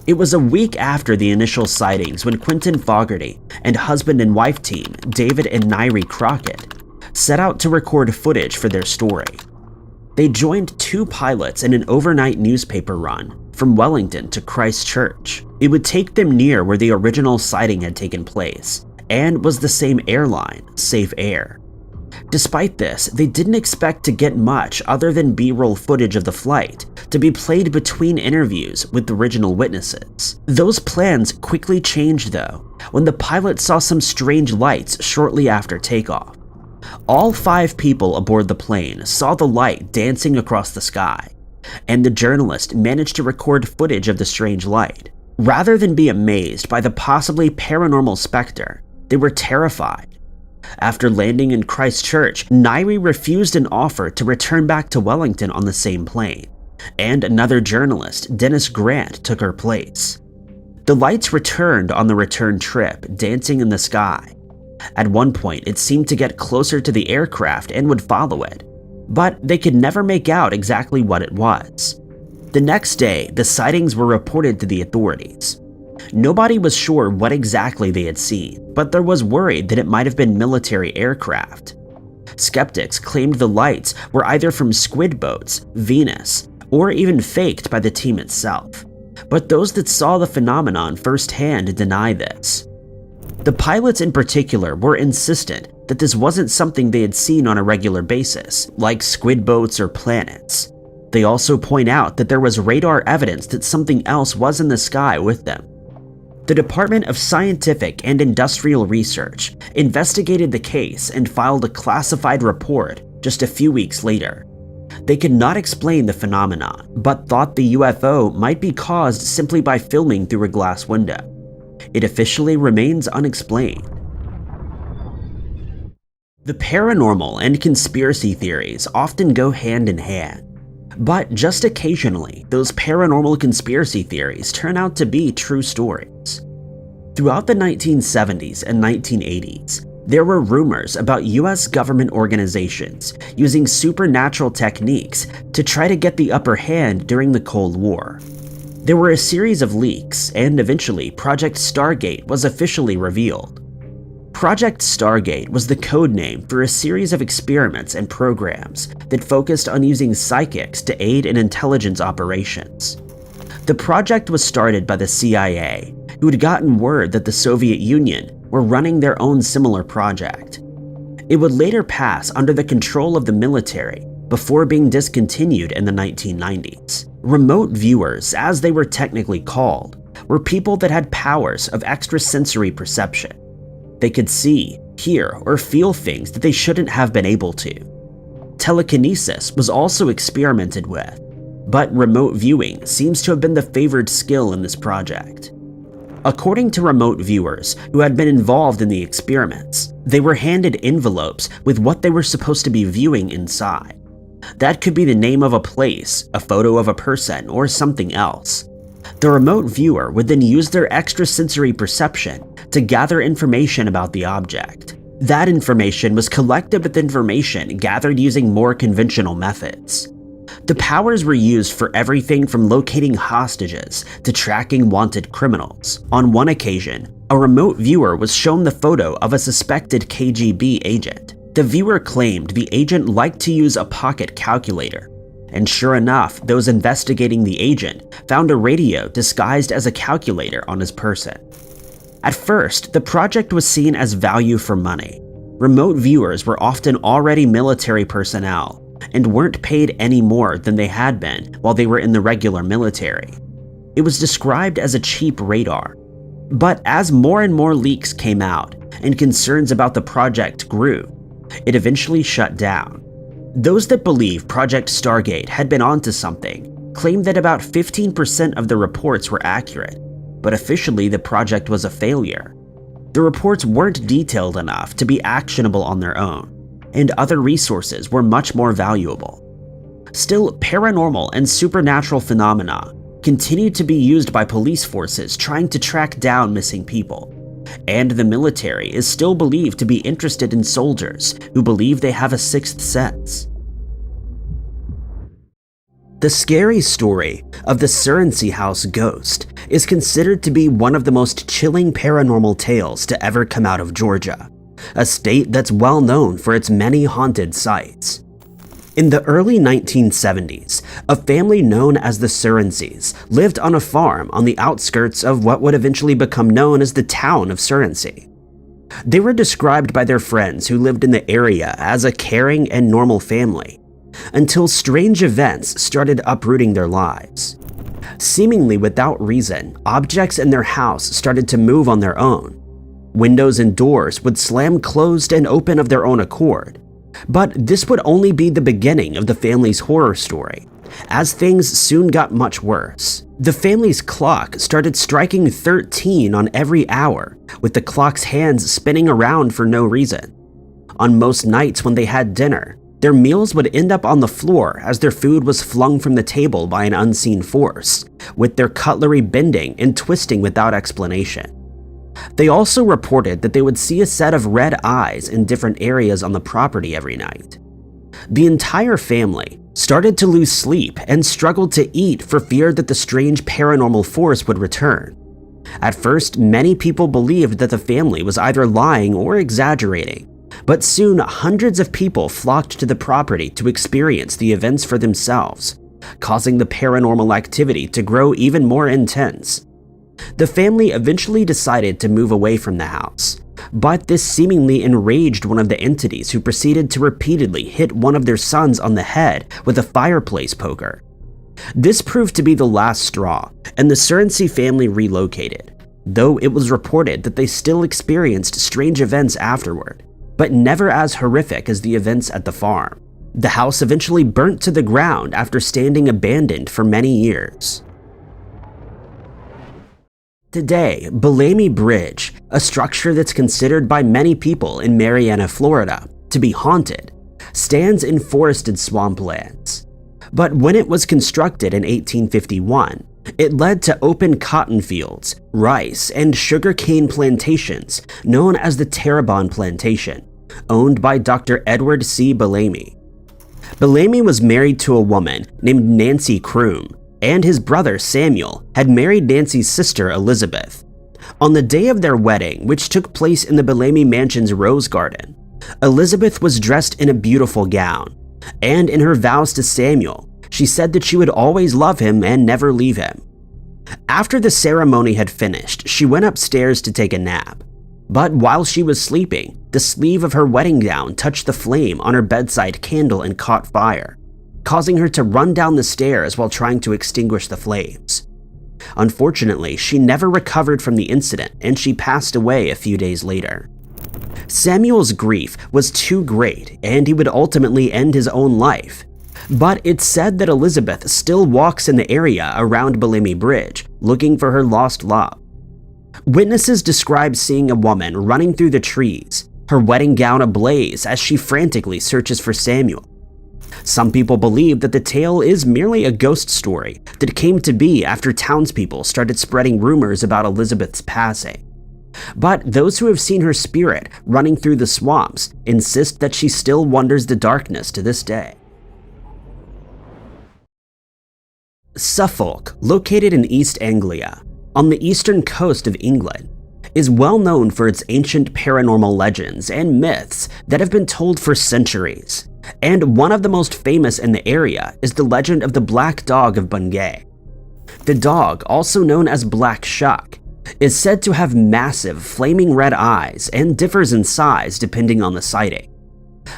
It was a week after the initial sightings when Quentin Fogarty and husband and wife team David and Nairi Crockett set out to record footage for their story. They joined 2 pilots in an overnight newspaper run from Wellington to Christchurch. It would take them near where the original sighting had taken place and was the same airline, Safe Air. Despite this, they didn't expect to get much other than B-roll footage of the flight to be played between interviews with the original witnesses. Those plans quickly changed though, when the pilot saw some strange lights shortly after takeoff. All 5 people aboard the plane saw the light dancing across the sky, and the journalist managed to record footage of the strange light. Rather than be amazed by the possibly paranormal specter, they were terrified. After landing in Christchurch, Nairi refused an offer to return back to Wellington on the same plane, and another journalist, Dennis Grant, took her place. The lights returned on the return trip, dancing in the sky. At one point, it seemed to get closer to the aircraft and would follow it, but they could never make out exactly what it was. The next day, the sightings were reported to the authorities. Nobody was sure what exactly they had seen, but there was worry that it might have been military aircraft. Skeptics claimed the lights were either from squid boats, Venus, or even faked by the team itself. But those that saw the phenomenon firsthand deny this. The pilots in particular were insistent that this wasn't something they had seen on a regular basis, like squid boats or planets. They also point out that there was radar evidence that something else was in the sky with them. The Department of Scientific and Industrial Research investigated the case and filed a classified report just a few weeks later. They could not explain the phenomenon, but thought the UFO might be caused simply by filming through a glass window. It officially remains unexplained. The paranormal and conspiracy theories often go hand in hand. But just occasionally, those paranormal conspiracy theories turn out to be true stories. Throughout the 1970s and 1980s, there were rumors about US government organizations using supernatural techniques to try to get the upper hand during the Cold War. There were a series of leaks, and eventually Project Stargate was officially revealed. Project Stargate was the code name for a series of experiments and programs that focused on using psychics to aid in intelligence operations. The project was started by the CIA, who had gotten word that the Soviet Union were running their own similar project. It would later pass under the control of the military before being discontinued in the 1990s. Remote viewers, as they were technically called, were people that had powers of extrasensory perception. They could see, hear, or feel things that they shouldn't have been able to. Telekinesis was also experimented with, but remote viewing seems to have been the favored skill in this project. According to remote viewers who had been involved in the experiments, they were handed envelopes with what they were supposed to be viewing inside. That could be the name of a place, a photo of a person, or something else. The remote viewer would then use their extrasensory perception to gather information about the object. That information was collected with information gathered using more conventional methods. The powers were used for everything from locating hostages to tracking wanted criminals. On one occasion, a remote viewer was shown the photo of a suspected KGB agent. The viewer claimed the agent liked to use a pocket calculator. And sure enough, those investigating the agent found a radio disguised as a calculator on his person. At first, the project was seen as value for money. Remote viewers were often already military personnel and weren't paid any more than they had been while they were in the regular military. It was described as a cheap radar. But as more and more leaks came out and concerns about the project grew, it eventually shut down. Those that believe Project Stargate had been onto something claimed that about 15% of the reports were accurate, but officially the project was a failure. The reports weren't detailed enough to be actionable on their own, and other resources were much more valuable. Still, paranormal and supernatural phenomena continue to be used by police forces trying to track down missing people, and the military is still believed to be interested in soldiers who believe they have a sixth sense. The scary story of the Surrency House ghost is considered to be one of the most chilling paranormal tales to ever come out of Georgia, a state that's well known for its many haunted sites. In the early 1970s, a family known as the Surrencys lived on a farm on the outskirts of what would eventually become known as the town of Surrency. They were described by their friends who lived in the area as a caring and normal family, until strange events started uprooting their lives. Seemingly without reason, objects in their house started to move on their own. Windows and doors would slam closed and open of their own accord. But this would only be the beginning of the family's horror story, as things soon got much worse. The family's clock started striking 13 on every hour, with the clock's hands spinning around for no reason. On most nights when they had dinner, their meals would end up on the floor as their food was flung from the table by an unseen force, with their cutlery bending and twisting without explanation. They also reported that they would see a set of red eyes in different areas on the property every night. The entire family started to lose sleep and struggled to eat for fear that the strange paranormal force would return. At first, many people believed that the family was either lying or exaggerating, but soon hundreds of people flocked to the property to experience the events for themselves, causing the paranormal activity to grow even more intense. The family eventually decided to move away from the house, but this seemingly enraged one of the entities who proceeded to repeatedly hit one of their sons on the head with a fireplace poker. This proved to be the last straw, and the Surrency family relocated, though it was reported that they still experienced strange events afterward, but never as horrific as the events at the farm. The house eventually burnt to the ground after standing abandoned for many years. Today, Belamy Bridge, a structure that's considered by many people in Marianna, Florida, to be haunted, stands in forested swamplands. But when it was constructed in 1851, it led to open cotton fields, rice, and sugarcane plantations known as the Terrebonne Plantation, owned by Dr. Edward C. Belamy. Belamy was married to a woman named Nancy Croom, and his brother Samuel had married Nancy's sister Elizabeth. On the day of their wedding, which took place in the Belamy Mansion's rose garden, Elizabeth was dressed in a beautiful gown, and in her vows to Samuel, she said that she would always love him and never leave him. After the ceremony had finished, she went upstairs to take a nap. But while she was sleeping, the sleeve of her wedding gown touched the flame on her bedside candle and caught fire, causing her to run down the stairs while trying to extinguish the flames. Unfortunately, she never recovered from the incident and she passed away a few days later. Samuel's grief was too great and he would ultimately end his own life. But it's said that Elizabeth still walks in the area around Belamy Bridge looking for her lost love. Witnesses describe seeing a woman running through the trees, her wedding gown ablaze as she frantically searches for Samuel. Some people believe that the tale is merely a ghost story that came to be after townspeople started spreading rumors about Elizabeth's passing. But those who have seen her spirit running through the swamps insist that she still wanders the darkness to this day. Suffolk, located in East Anglia, on the eastern coast of England, is well known for its ancient paranormal legends and myths that have been told for centuries. And one of the most famous in the area is the legend of the Black Dog of Bungay. The dog, also known as Black Shuck, is said to have massive flaming red eyes and differs in size depending on the sighting.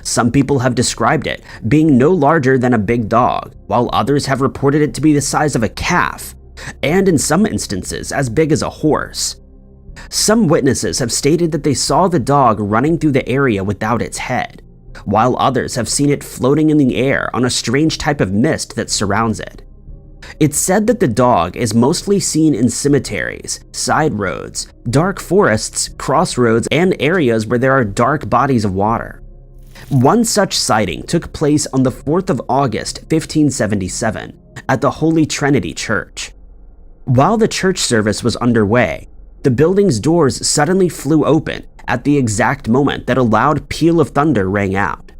Some people have described it being no larger than a big dog, while others have reported it to be the size of a calf, and in some instances as big as a horse. Some witnesses have stated that they saw the dog running through the area without its head, while others have seen it floating in the air on a strange type of mist that surrounds it. It's said that the dog is mostly seen in cemeteries, side roads, dark forests, crossroads, and areas where there are dark bodies of water. One such sighting took place on the 4th of August, 1577, at the Holy Trinity Church. While the church service was underway, the building's doors suddenly flew open at the exact moment that a loud peal of thunder rang out.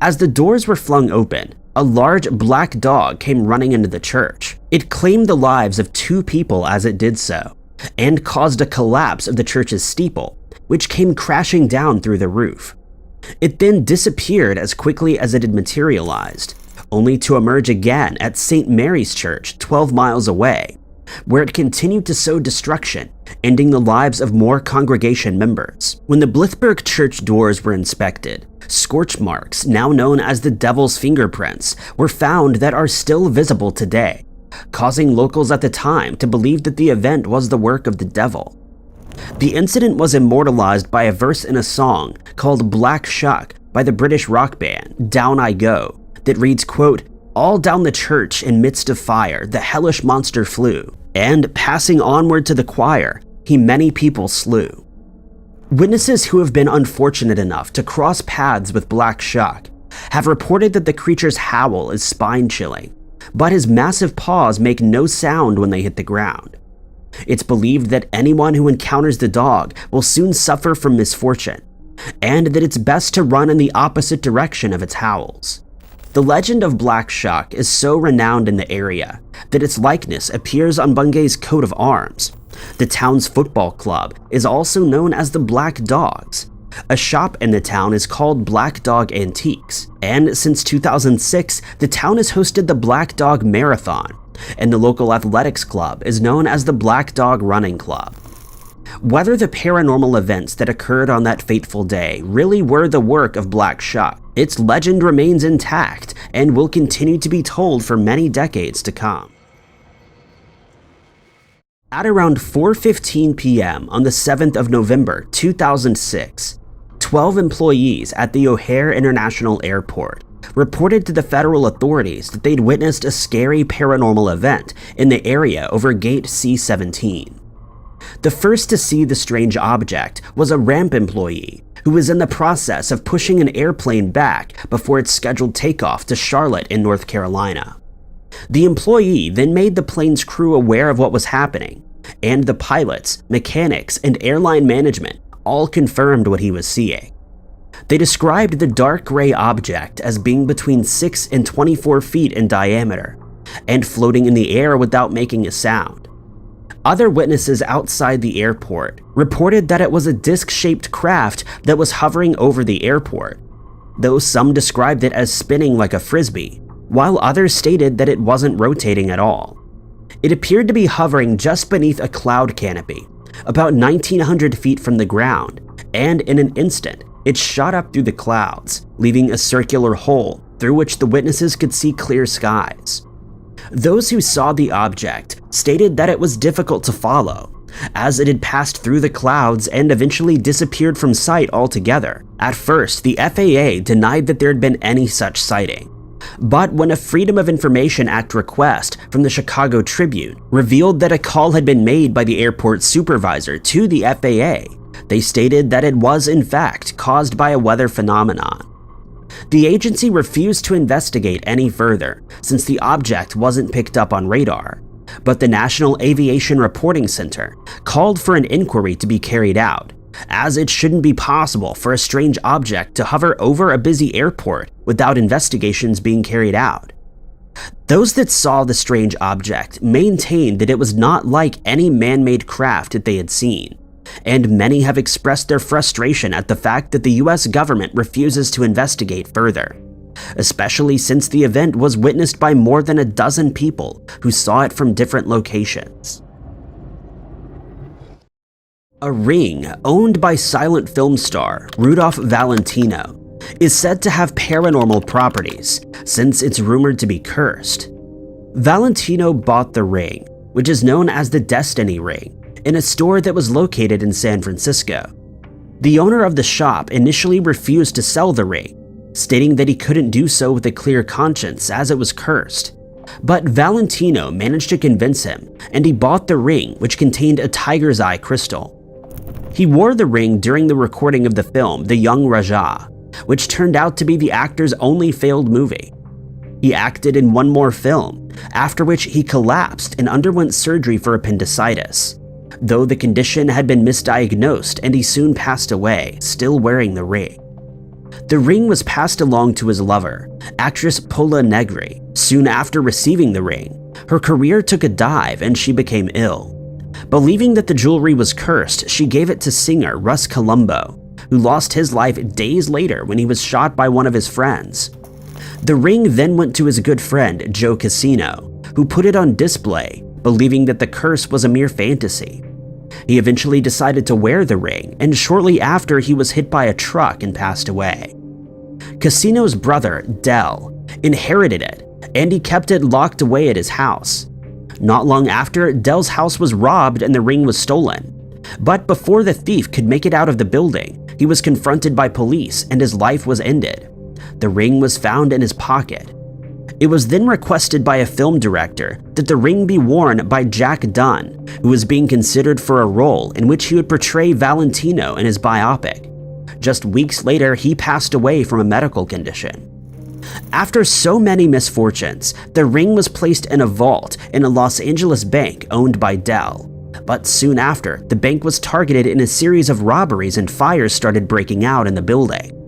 As the doors were flung open, a large black dog came running into the church. It claimed the lives of 2 people as it did so, and caused a collapse of the church's steeple, which came crashing down through the roof. It then disappeared as quickly as it had materialized, only to emerge again at St. Mary's Church 12 miles away, where it continued to sow destruction, ending the lives of more congregation members. When the Blithburg Church doors were inspected, scorch marks, now known as the Devil's Fingerprints, were found that are still visible today, causing locals at the time to believe that the event was the work of the devil. The incident was immortalized by a verse in a song called Black Shuck by the British rock band Down I Go that reads, quote, "All down the church in midst of fire the hellish monster flew, and passing onward to the choir, he many people slew." Witnesses who have been unfortunate enough to cross paths with Black Shuck have reported that the creature's howl is spine-chilling, but his massive paws make no sound when they hit the ground. It's believed that anyone who encounters the dog will soon suffer from misfortune, and that it's best to run in the opposite direction of its howls. The legend of Black Shuck is so renowned in the area that its likeness appears on Bungay's coat of arms. The town's football club is also known as the Black Dogs. A shop in the town is called Black Dog Antiques, and since 2006, the town has hosted the Black Dog Marathon, and the local athletics club is known as the Black Dog Running Club. Whether the paranormal events that occurred on that fateful day really were the work of Black Shuck, its legend remains intact and will continue to be told for many decades to come. At around 4:15 p.m. on the 7th of November 2006, 12 employees at the O'Hare International Airport reported to the federal authorities that they'd witnessed a scary paranormal event in the area over Gate C-17. The first to see the strange object was a ramp employee who was in the process of pushing an airplane back before its scheduled takeoff to Charlotte in North Carolina. The employee then made the plane's crew aware of what was happening, and the pilots, mechanics, and airline management all confirmed what he was seeing. They described the dark gray object as being between 6 and 24 feet in diameter, and floating in the air without making a sound. Other witnesses outside the airport reported that it was a disc-shaped craft that was hovering over the airport, though some described it as spinning like a frisbee, while others stated that it wasn't rotating at all. It appeared to be hovering just beneath a cloud canopy, about 1,900 feet from the ground, and in an instant, it shot up through the clouds, leaving a circular hole through which the witnesses could see clear skies. Those who saw the object stated that it was difficult to follow, as it had passed through the clouds and eventually disappeared from sight altogether. At first, the FAA denied that there had been any such sighting, but when a Freedom of Information Act request from the Chicago Tribune revealed that a call had been made by the airport supervisor to the FAA, they stated that it was in fact caused by a weather phenomenon. The agency refused to investigate any further since the object wasn't picked up on radar, but the National Aviation Reporting Center called for an inquiry to be carried out, as it shouldn't be possible for a strange object to hover over a busy airport without investigations being carried out. Those that saw the strange object maintained that it was not like any man-made craft that they had seen, and many have expressed their frustration at the fact that the US government refuses to investigate further, especially since the event was witnessed by more than a dozen people who saw it from different locations. A ring owned by silent film star Rudolph Valentino is said to have paranormal properties since it's rumored to be cursed. Valentino bought the ring, which is known as the Destiny Ring, in a store that was located in San Francisco. The owner of the shop initially refused to sell the ring, stating that he couldn't do so with a clear conscience as it was cursed. But Valentino managed to convince him, and he bought the ring, which contained a tiger's eye crystal. He wore the ring during the recording of the film The Young Rajah, which turned out to be the actor's only failed movie. He acted in one more film, after which he collapsed and underwent surgery for appendicitis, though the condition had been misdiagnosed and he soon passed away, still wearing the ring. The ring was passed along to his lover, actress Pola Negri. Soon after receiving the ring, her career took a dive and she became ill. Believing that the jewelry was cursed, she gave it to singer Russ Columbo, who lost his life days later when he was shot by one of his friends. The ring then went to his good friend Joe Casino, who put it on display, believing that the curse was a mere fantasy. He eventually decided to wear the ring, and shortly after he was hit by a truck and passed away. Casino's brother, Del, inherited it, and he kept it locked away at his house. Not long after, Del's house was robbed and the ring was stolen. But before the thief could make it out of the building, he was confronted by police and his life was ended. The ring was found in his pocket. It was then requested by a film director that the ring be worn by Jack Dunn, who was being considered for a role in which he would portray Valentino in his biopic. Just weeks later, he passed away from a medical condition. After so many misfortunes, the ring was placed in a vault in a Los Angeles bank owned by Del. But soon after, the bank was targeted in a series of robberies and fires started breaking out in the building.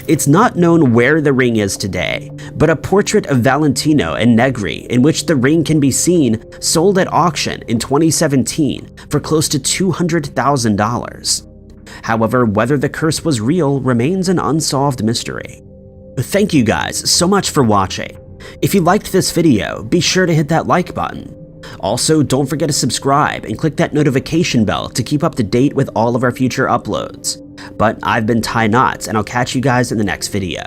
It's not known where the ring is today, but a portrait of Valentino and Negri in which the ring can be seen sold at auction in 2017 for close to $200,000. However, whether the curse was real remains an unsolved mystery. Thank you guys so much for watching. If you liked this video, be sure to hit that like button. Also, don't forget to subscribe and click that notification bell to keep up to date with all of our future uploads. But I've been Ty Knots, and I'll catch you guys in the next video.